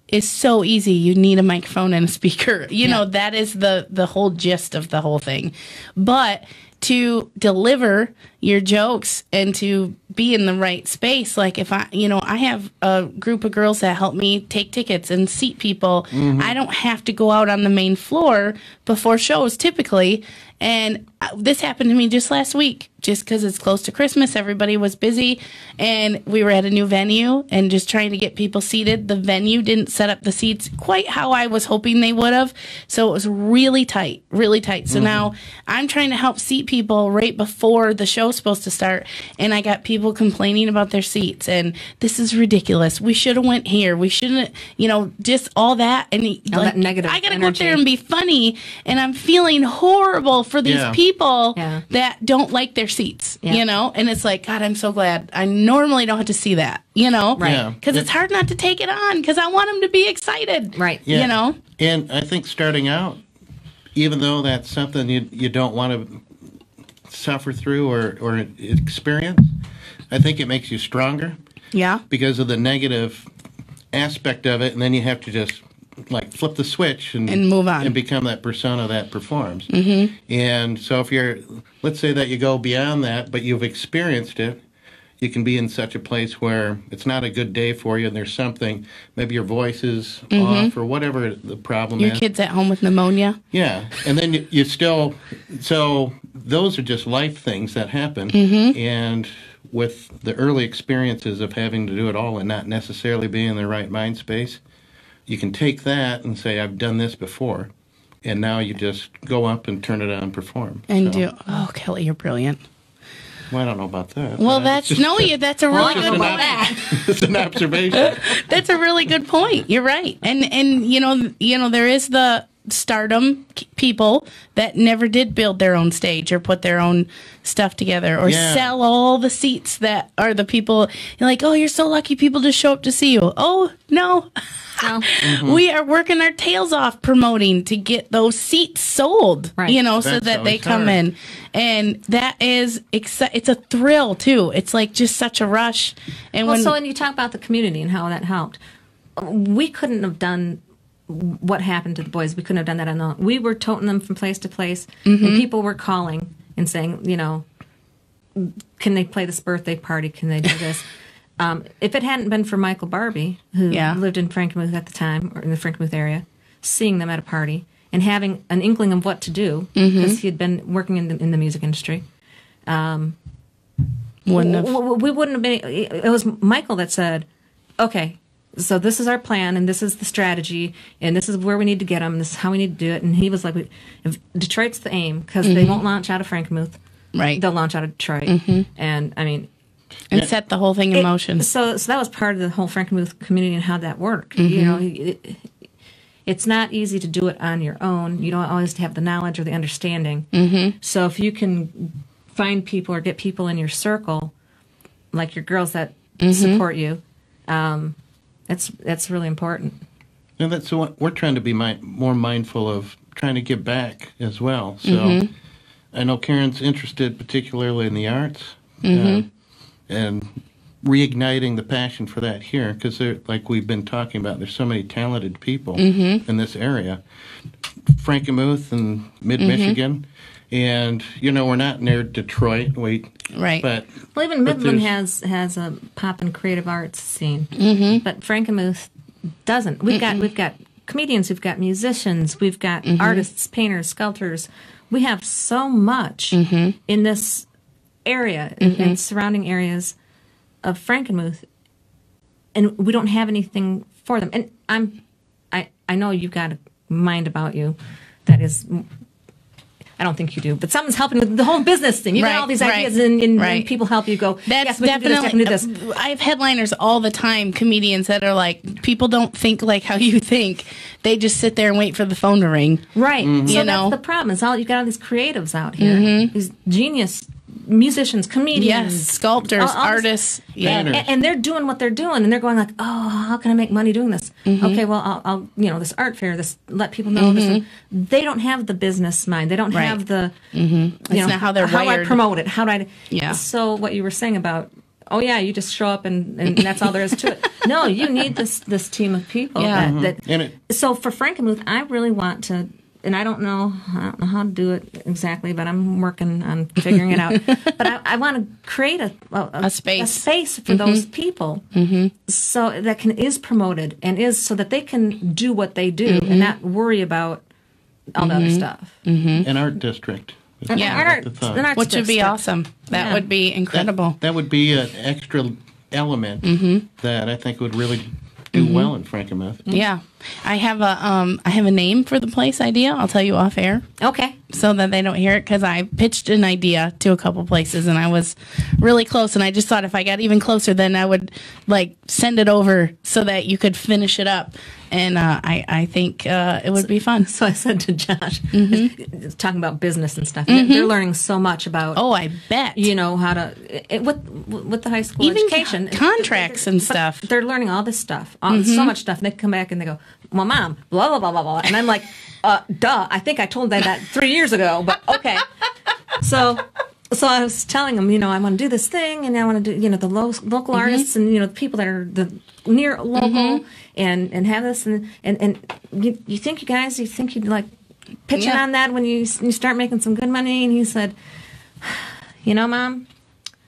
is so easy. You need a microphone and a speaker. You know, that is the whole gist of the whole thing. But to deliver your jokes and to be in the right space, like if I have a group of girls that help me take tickets and seat people. I don't have to go out on the main floor before shows typically. And this happened to me just last week, just because it's close to Christmas. Everybody was busy, and we were at a new venue and just trying to get people seated. The venue didn't set up the seats quite how I was hoping they would have, so it was really tight, really tight. So now I'm trying to help seat people right before the show's supposed to start, and I got people complaining about their seats, and this is ridiculous. We should have went here. We shouldn't, just all that. And all that negative I got to energy. go up there and be funny, and I'm feeling horrible for these people that don't like their seats, and it's like, God, I'm so glad I normally don't have to see that, Right. Because it's hard not to take it on because I want them to be excited, right? And I think starting out, even though that's something you don't want to suffer through or experience, I think it makes you stronger, because of the negative aspect of it, and then you have to just like flip the switch and move on and become that persona that performs. And so if let's say that you go beyond that, but you've experienced it, you can be in such a place where it's not a good day for you, and there's something, maybe your voice is off or whatever the problem is. Your kid's at home with pneumonia. Yeah, and then you still, so those are just life things that happen, and with the early experiences of having to do it all and not necessarily being in the right mind space, you can take that and say, I've done this before, and now you just go up and turn it on and perform. And Kelly, you're brilliant. Well, I don't know about that. Well, that's a really good point. It's an observation. That's a really good point. You're right. And there is the stardom people that never did build their own stage or put their own stuff together or sell all the seats that are the people. You're like, oh, you're so lucky people just show up to see you. Oh, no. We are working our tails off promoting to get those seats sold, right. So that they come in. And that is, it's a thrill, too. It's like just such a rush. And when you talk about the community and how that helped, we couldn't have done what happened to the boys. We couldn't have done that on our own. We were toting them from place to place, and people were calling and saying, can they play this birthday party? Can they do this? If it hadn't been for Michael Barbie, who lived in Frankenmuth at the time, or in the Frankenmuth area, seeing them at a party and having an inkling of what to do, because he had been working in the music industry, we wouldn't have been. It was Michael that said, okay, so this is our plan, and this is the strategy, and this is where we need to get them, and this is how we need to do it. And he was like, if Detroit's the aim, because they won't launch out of Frankenmuth. Right. They'll launch out of Detroit. And, I mean... And set the whole thing in motion. So that was part of the whole Frankenmuth community and how that worked. It's not easy to do it on your own. You don't always have the knowledge or the understanding. So if you can find people or get people in your circle, like your girls that support you, that's really important. And that's what we're trying to be more mindful of, trying to give back as well. So I know Karen's interested particularly in the arts. And reigniting the passion for that here, because like we've been talking about, there's so many talented people in this area, Frankenmuth and mid-Michigan, and we're not near Detroit, right? But even Midland has a pop and creative arts scene, but Frankenmuth doesn't. We've got comedians, we've got musicians, we've got artists, painters, sculptors. We have so much in this area and surrounding areas of Frankenmuth, and we don't have anything for them. And I know you've got a mind about you that is, I don't think you do, but someone's helping with the whole business thing. You got all these ideas, and people help you go, That's yes, we definitely, can do this, I can do this. I have headliners all the time, comedians that are like, people don't think like how you think. They just sit there and wait for the phone to ring. Right. Mm-hmm. So You know? that's the problem. Is you've got all these creatives out here, these genius musicians, comedians, Yes, sculptors, all this- artists. Yeah. and they're doing what they're doing, and they're going like, oh, how can I make money doing this? Okay, well, I'll this art fair, this let people know this. They don't have the business mind. They don't Right. have the It's not how they're how wired. I promote it. How do I? Yeah. So what you were saying about. Oh yeah, you just show up and that's all there is to it. No, you need this team of people. Yeah. So for Frankenmuth, I really want to, and I don't know how to do it exactly, but I'm working on figuring it out. But I want to create a space for those people, so that is promoted and is so that they can do what they do and not worry about all the other stuff. An art district. Yeah. An art Which would be district. awesome. That Yeah. would be incredible. That would be an extra element that I think would really do well in Frankenmuth. Yeah. I have a name for the place idea. I'll tell you off air Okay. so that they don't hear it, because I pitched an idea to a couple places and I was really close, and I just thought if I got even closer, then I would like send it over so that you could finish it up. And I think it would be fun. So I said to Josh, talking about business and stuff. They're learning so much about. Oh, I bet. How to with the high school Even education contracts and But stuff. They're learning all this stuff, so much stuff. And they come back and they go, "Well, Mom, blah blah blah blah blah," and I'm like, "Duh! I think I told them that 3 years ago." But okay, so I was telling them, I want to do this thing, and I want to do, the local artists and the people that are the near local, and have this, and you think you'd like pitching on that when you start making some good money? And he said, Mom,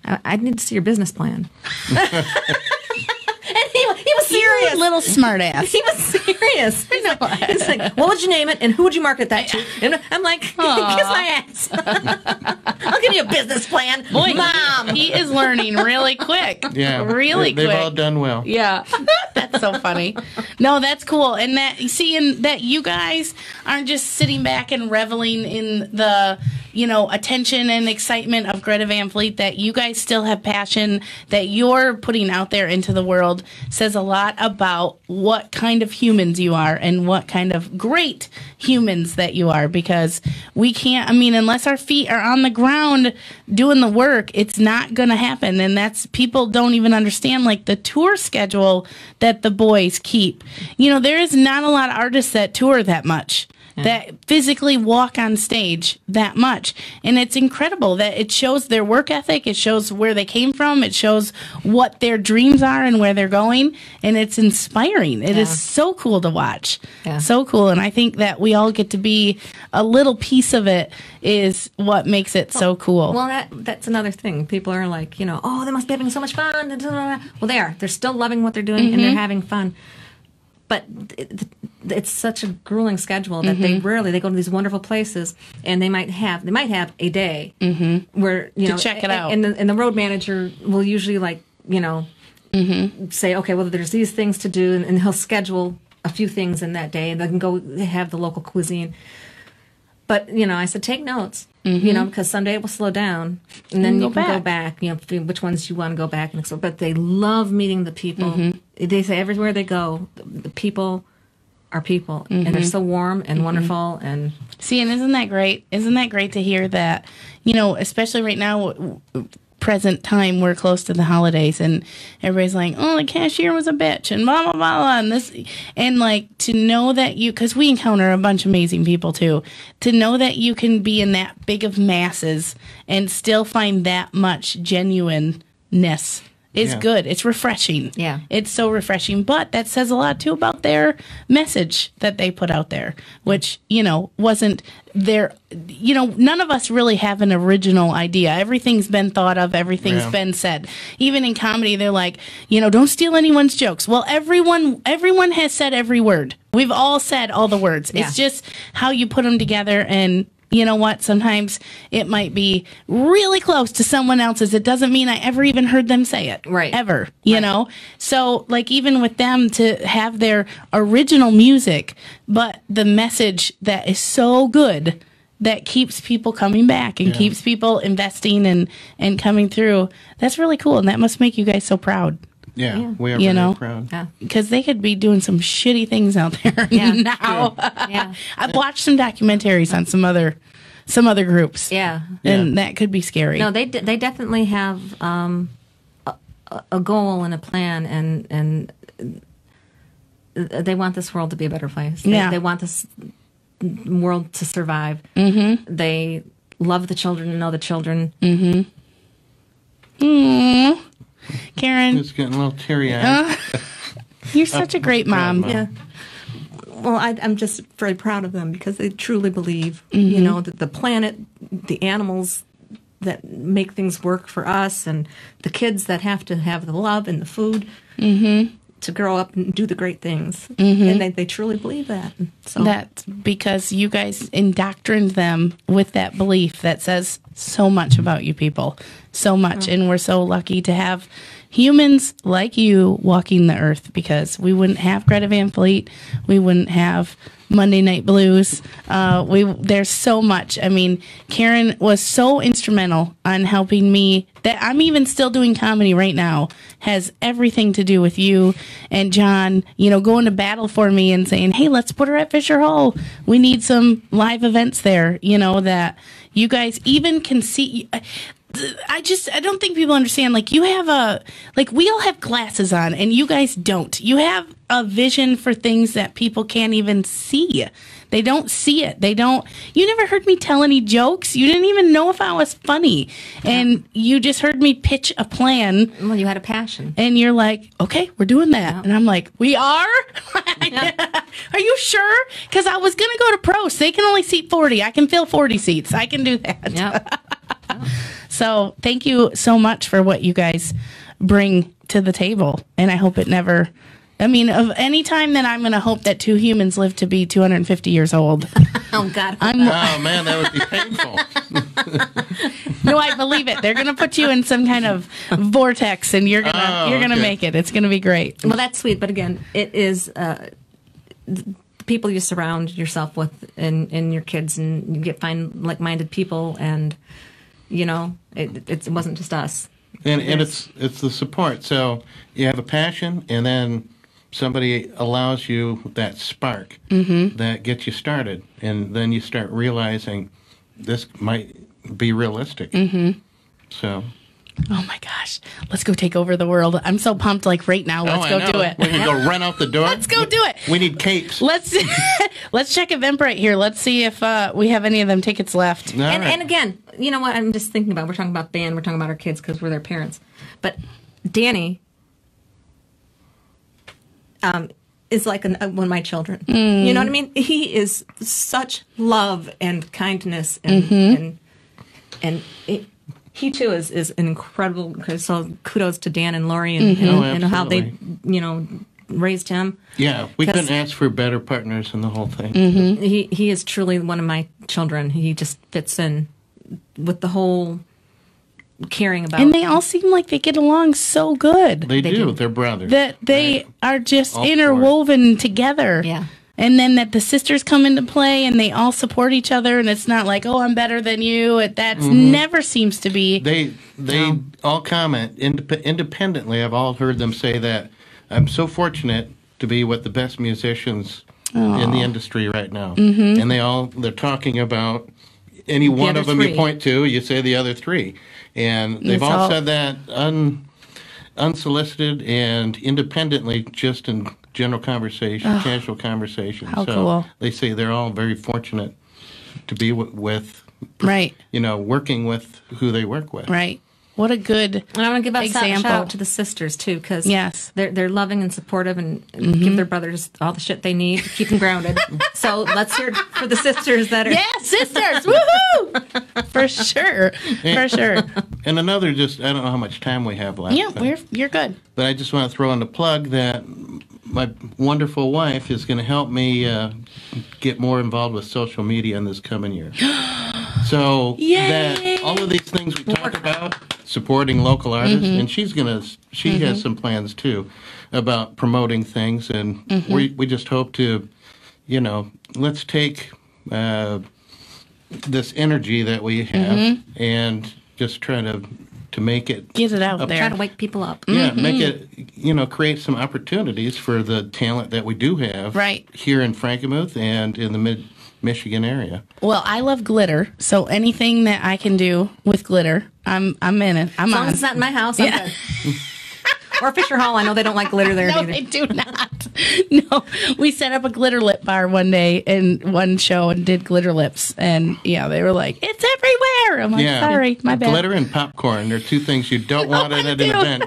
I need to see your business plan. And he was serious. You little smart ass. He was serious. He's like, what would you name it, and who would you market that to? And I'm like, kiss my ass. I'll give you a business plan. Boy, Mom. he is learning really quick. Yeah, really they've quick. all done well. Yeah, that's so funny. No, that's cool. And that you guys aren't just sitting back and reveling in the, attention and excitement of Greta Van Fleet, that you guys still have passion that you're putting out there into the world, says a lot about what kind of humans you are and what kind of great humans that you are, because we can't, unless our feet are on the ground doing the work, it's not going to happen. And people don't even understand like the tour schedule that the boys keep. There is not a lot of artists that tour that much. That physically walk on stage that much. And it's incredible that it shows their work ethic. It shows where they came from. It shows what their dreams are and where they're going. And it's inspiring. It is so cool to watch. Yeah. So cool. And I think that we all get to be a little piece of it is what makes it so cool. Well, that's another thing. People are like, oh, they must be having so much fun. Well, they are. They're still loving what they're doing and they're having fun. But it's such a grueling schedule that they go to these wonderful places, and they might have a day where to check it out, and the road manager will usually say, okay, well, there's these things to do, and he'll schedule a few things in that day, and they can go have the local cuisine. But I said, take notes, because someday it will slow down, and then you can go back. Which ones you want to go back and explore. But they love meeting the people. They say everywhere they go, the people are people, and they're so warm and wonderful. And see, and isn't that great? Isn't that great to hear that? Especially right now, present time, we're close to the holidays, and everybody's like, oh, the cashier was a bitch, and blah blah blah, blah, and this, and like to know that because we encounter a bunch of amazing people too, to know that you can be in that big of masses and still find that much genuineness is good. It's refreshing. Yeah. It's so refreshing. But that says a lot, too, about their message that they put out there, which, wasn't their, none of us really have an original idea. Everything's been thought of. Everything's been said. Even in comedy, they're like, don't steal anyone's jokes. Well, everyone has said every word. We've all said all the words. Yeah. It's just how you put them together and you know what? Sometimes it might be really close to someone else's. It doesn't mean I ever even heard them say it. Right. Ever, you know? So, like, even with them to have their original music, but the message that is so good that keeps people coming back and keeps people investing and coming through, that's really cool. And that must make you guys so proud. Yeah, we are You very know? proud. Yeah. Because they could be doing some shitty things out there Yeah, now. Yeah. I've watched some documentaries on some other groups. Yeah. And that could be scary. No, they definitely have a goal and a plan, and they want this world to be a better place. They want this world to survive. Mm-hmm. They love the children and know the children. Mm-hmm. Karen, It's getting a little teary-eyed. you're such a great mom. Yeah. Well, I'm just very proud of them because they truly believe, you know, that the planet, the animals that make things work for us, and the kids that have to have the love and the food to grow up and do the great things. And they truly believe that. So That's because you guys indoctrined them with that belief that says so much about you people. So much. And we're so lucky to have humans like you walking the earth, because we wouldn't have Greta Van Fleet. We wouldn't have Monday Night Blues. There's so much. I mean, Karen was so instrumental on helping me that I'm even still doing comedy right now. Has everything to do with you and John, you know, going to battle for me and saying, hey, let's put her at Fisher Hall. We need some live events there, you know, that you guys even can see. I don't think people understand. Like, you have we all have glasses on and you guys don't. You have a vision for things that people can't even see. They don't see it. You never heard me tell any jokes. You didn't even know if I was funny. And you just heard me pitch a plan. well, you had a passion. And you're like, okay, we're doing that. Yeah. And I'm like, we are? Are you sure? Because I was going to go to pros. They can only seat 40. I can fill 40 seats. I can do that. Yep. So thank you so much for what you guys bring to the table. And I hope it never, of any time that I'm going to hope that two humans live to be 250 years old. Oh, God. Oh, man, that would be painful. No, I believe it. They're going to put you in some kind of vortex and you're going to make it. It's going to be great. Well, that's sweet. But again, it is people you surround yourself with and your kids, and you find like-minded people, and, you know, it wasn't just us. And it's the support. So you have a passion, and then somebody allows you that spark that gets you started, and then you start realizing this might be realistic. So, oh my gosh, let's go take over the world. I'm so pumped. Like right now, let's go do it. We can go run out the door. Let's go do it. We need capes. Let's check Eventbrite here. Let's see if we have any of them tickets left. And again, you know what I'm just thinking about? We're talking about band, we're talking about our kids because we're their parents. But Danny is like one of my children. You know what I mean? He is such love and kindness, and he too is an incredible. So kudos to Dan and Lori and how they raised him. Yeah, we couldn't ask for better partners in the whole thing. He is truly one of my children. He just fits in with the whole caring about. And they all seem like they get along so good. They do. They're brothers. That they are just All interwoven together. Yeah. And then that the sisters come into play and they all support each other, and it's not like, oh, I'm better than you. That never seems to be. They all comment independently. I've all heard them say that I'm so fortunate to be with the best musicians in the industry right now. And they're talking about any one of them three. you point to, you say the other three. And they've all said that unsolicited and independently, just in general conversation, casual conversation. How so cool. They say they're all very fortunate to be with Right. working with who they work with. Right. What a good And I want to give a shout example. out to the sisters too, because Yes. they're loving and supportive, and give their brothers all the shit they need to keep them grounded. So let's hear it for the sisters that are. Yeah, sisters. Woohoo! For sure. For sure. And another, I don't know how much time we have left. Yeah, you're good. But I just want to throw in the plug that my wonderful wife is going to help me get more involved with social media in this coming year. So that all of these things we talk about, supporting local artists, and she has some plans too about promoting things, and we just hope to, let's take this energy that we have and just try to make it, get it out there, try to wake people up. Yeah, make it, create some opportunities for the talent that we do have here in Frankenmuth and in the Mid-Michigan area. Well, I love glitter, so anything that I can do with glitter, I'm in it. As long as it's not in my house, I'm good. Or Fisher Hall. I know they don't like glitter there either. No, they do not. No, we set up a glitter lip bar one day in one show and did glitter lips, and they were like, "It's everywhere." I'm like, "Sorry, my bad." Glitter and popcorn are two things you don't want at an event.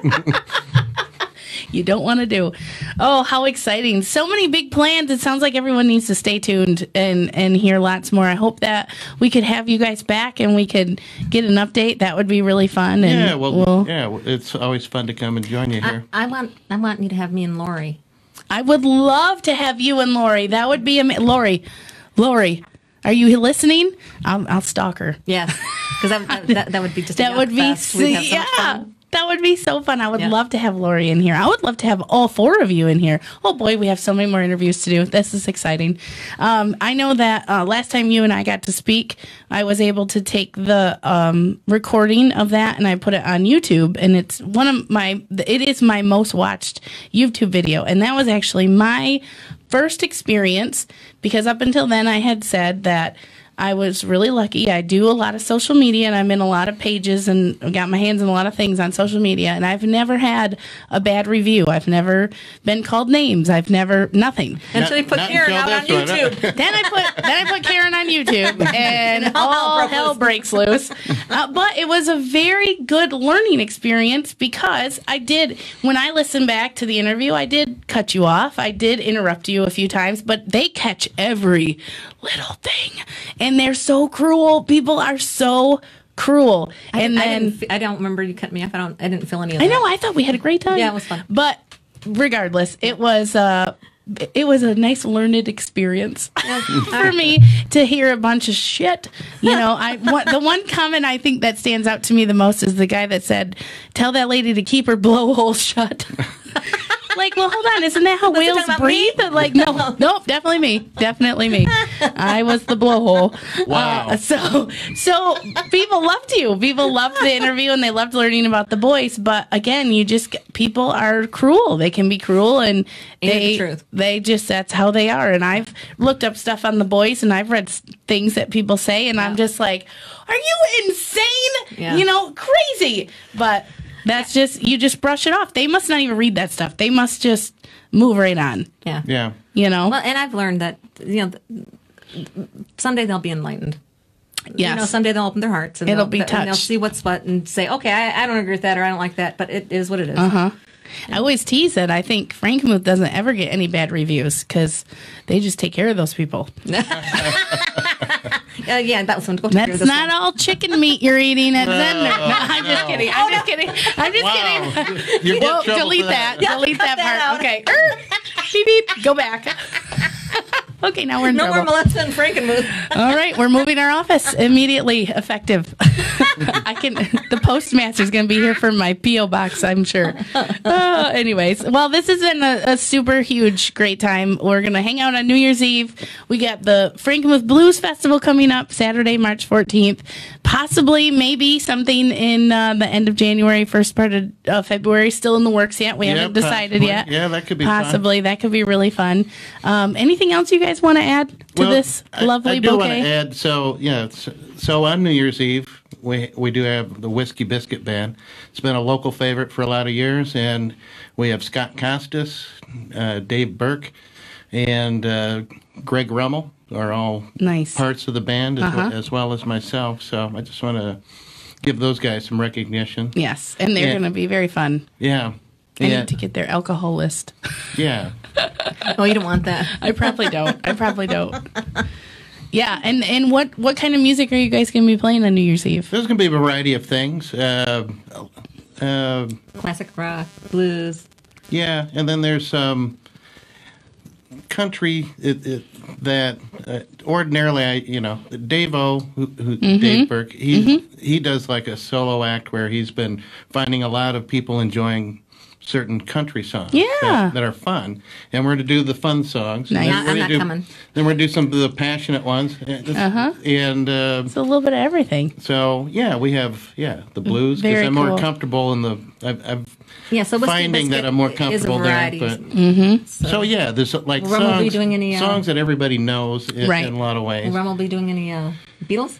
You don't want to do. Oh, how exciting. So many big plans. It sounds like everyone needs to stay tuned and hear lots more. I hope that we could have you guys back and we could get an update. That would be really fun. And it's always fun to come and join you here. I want you to have me and Lori. I would love to have you and Lori. That would be amazing. Lori, are you listening? I'll stalk her. Yes, because that would be just that would be fun. That would be so fun. I would love to have Lori in here. I would love to have all four of you in here. Oh, boy, we have so many more interviews to do. This is exciting. I know that last time you and I got to speak, I was able to take the recording of that and I put it on YouTube. And it's it is my most watched YouTube video. And that was actually my first experience, because up until then I had said that I was really lucky. I do a lot of social media, and I'm in a lot of pages, and got my hands in a lot of things on social media, and I've never had a bad review. I've never been called names. I've never nothing. Until you put Karen out on YouTube. Then I put Karen on YouTube, and all hell breaks loose. But it was a very good learning experience, because when I listened back to the interview, I did cut you off. I did interrupt you a few times, but they catch every little thing. And they're so cruel. People are so cruel. I don't remember you cut me off. I didn't feel any of that. I know. I thought we had a great time. Yeah, it was fun. But regardless, it was a nice learned experience for me to hear a bunch of shit. The one comment I think that stands out to me the most is the guy that said, "Tell that lady to keep her blowhole shut." Like, well, hold on. Isn't that how whales breathe? Like, nope, definitely me. I was the blowhole. Wow. So people loved you. People loved the interview, and they loved learning about the boys. But again, people are cruel. They can be cruel, and that's how they are. And I've looked up stuff on the boys, and I've read things that people say, and I'm just like, are you insane? Yeah. Crazy. But that's you just brush it off. They must not even read that stuff. They must just move right on. Yeah. Yeah. Well, and I've learned that, someday they'll be enlightened. Yes. Someday they'll open their hearts and it'll be touched. And they'll see what's what and say, okay, I don't agree with that, or I don't like that, but it is what it is. Uh-huh. I always tease that I think Frankenmuth doesn't ever get any bad reviews, because they just take care of those people. Yeah, that was one. That's not all chicken meat you're eating at Zender. No, I'm just kidding. I'm just kidding. Well, delete that. Delete that part. Out. Okay. Beep, beep. Go back. Okay, now we're in trouble. No more Melissa and Frankenmuth. All right, we're moving our office immediately. Effective. The postmaster's going to be here for my P.O. box, I'm sure. Anyways, well, this has been a super huge, great time. We're going to hang out on New Year's Eve. We got the Frankenmuth Blues Festival coming up Saturday, March 14th. Possibly, maybe something in the end of January, first part of February. Still in the works yet. We haven't decided yet. Yeah, that could be possibly fun. That could be really fun. Anything else you guys want to add to this lovely bouquet? I do want to add, so on New Year's Eve, we do have the Whiskey Biscuit Band. It's been a local favorite for a lot of years, and we have Scott Costas, Dave Burke, and Greg Rummel are all parts of the band, as well as myself. So I just want to give those guys some recognition. Yes, and they're going to be very fun. Yeah. I need to get their alcohol list. Yeah. Oh, you don't want that. I probably don't. Yeah, and what kind of music are you guys going to be playing on New Year's Eve? There's going to be a variety of things. Classic rock, blues. Yeah, and then there's some country that ordinarily Dave-O, Dave Burke, he does like a solo act where he's been finding a lot of people enjoying certain country songs that are fun, and we're going to do the fun songs. Nice. I'm not coming. Then we're going to do some of the passionate ones, and it's a little bit of everything. So we have the blues, because I'm more comfortable in the. I've so finding that I'm more comfortable there. But so there's like songs that everybody knows in a lot of ways. Will Rum will be doing any Beatles?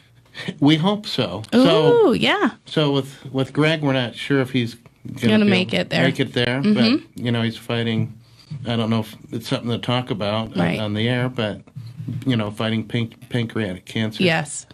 We hope so. Ooh, yeah. So with Greg, we're not sure if he's gonna make it there. But he's fighting. I don't know if it's something to talk about on the air, but fighting pancreatic cancer. Yes.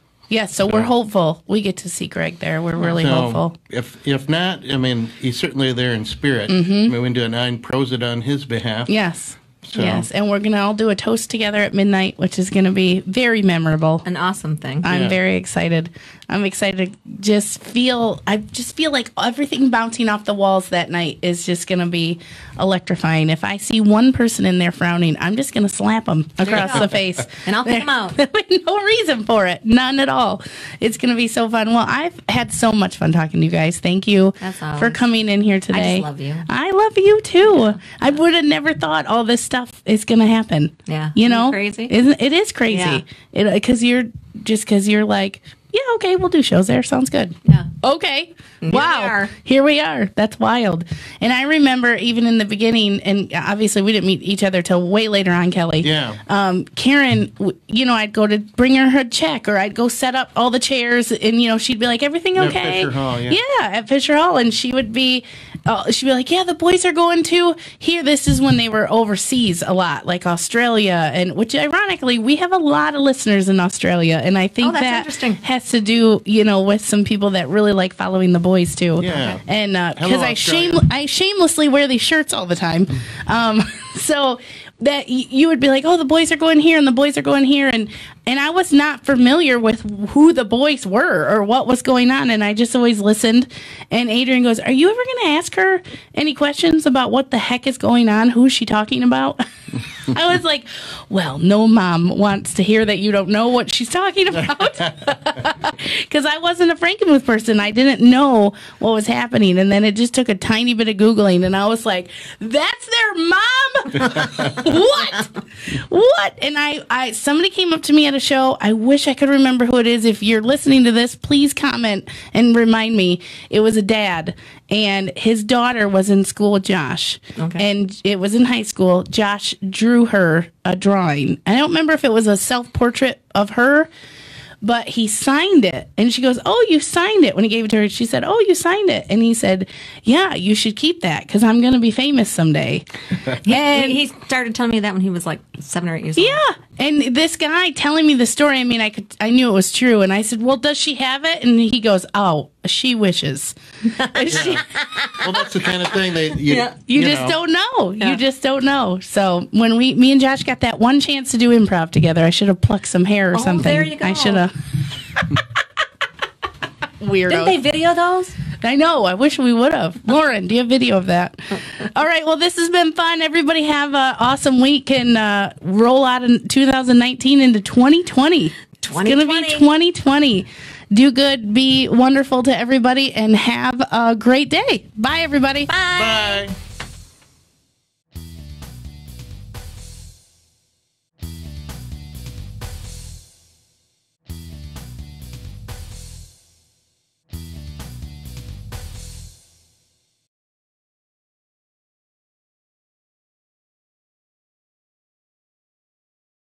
So we're hopeful we get to see Greg there. We're really hopeful. If not, I mean, he's certainly there in spirit. I mean, we can do a 9 prosit on his behalf. Yes. So. Yes, and we're going to all do a toast together at midnight, which is going to be very memorable. An awesome thing. I'm very excited. I'm excited to I just feel like everything bouncing off the walls that night is just going to be electrifying. If I see one person in there frowning, I'm just going to slap them across the face. And I'll pick them out. No reason for it. None at all. It's going to be so fun. Well, I've had so much fun talking to you guys. Thank you for coming in here today. I just love you. I love you too. Yeah. I would have never thought all this stuff is going to happen. Yeah. You know? Crazy. It is crazy. Because you're like, yeah, okay, we'll do shows there. Sounds good. Yeah. Okay. Wow. Here we are. That's wild. And I remember even in the beginning, and obviously we didn't meet each other till way later on, Kelly. Yeah. Karen, I'd go to bring her check, or I'd go set up all the chairs, and she'd be like, everything okay? At Fisher Hall, yeah, at Fisher Hall, and she'd be like, yeah, the boys are going to here. This is when they were overseas a lot, like Australia, and which ironically we have a lot of listeners in Australia, and I think that has to do with some people that really like following the boys too. Yeah. And because I shamelessly wear these shirts all the time, so that you would be like, oh, the boys are going here and the boys are going here, and I was not familiar with who the boys were or what was going on, and I just always listened. And Adrian goes, are you ever going to ask her any questions about what the heck is going on? Who's she talking about? I was like, well, no mom wants to hear that you don't know what she's talking about, because I wasn't a Frankenmuth person. I didn't know what was happening, and then it just took a tiny bit of Googling, and I was like, that's their mom? What? And I somebody came up to me at a show. I wish I could remember who it is. If you're listening to this, please comment and remind me. It was a dad, and his daughter was in school with Josh. Okay. And it was in high school. Josh drew her a drawing. I don't remember if it was a self-portrait of her, but he signed it. And she goes, oh, you signed it. When he gave it to her, she said, oh, you signed it. And he said, yeah, you should keep that, because I'm going to be famous someday. And he started telling me that when he was like 7 or 8 years old. Yeah. And this guy telling me the story, I mean, I knew it was true. And I said, well, does she have it? And he goes, oh, she wishes. Well, that's the kind of thing you just don't know. Yeah. You just don't know. So when me and Josh got that one chance to do improv together, I should have plucked some hair or something. There you go. I should have. Weirdo. Didn't they video those? I know. I wish we would have. Lauren, do you have video of that? All right. Well, this has been fun. Everybody have an awesome week, and roll out in 2019 into 2020. It's going to be 2020. Do good. Be wonderful to everybody, and have a great day. Bye, everybody. Bye. Bye.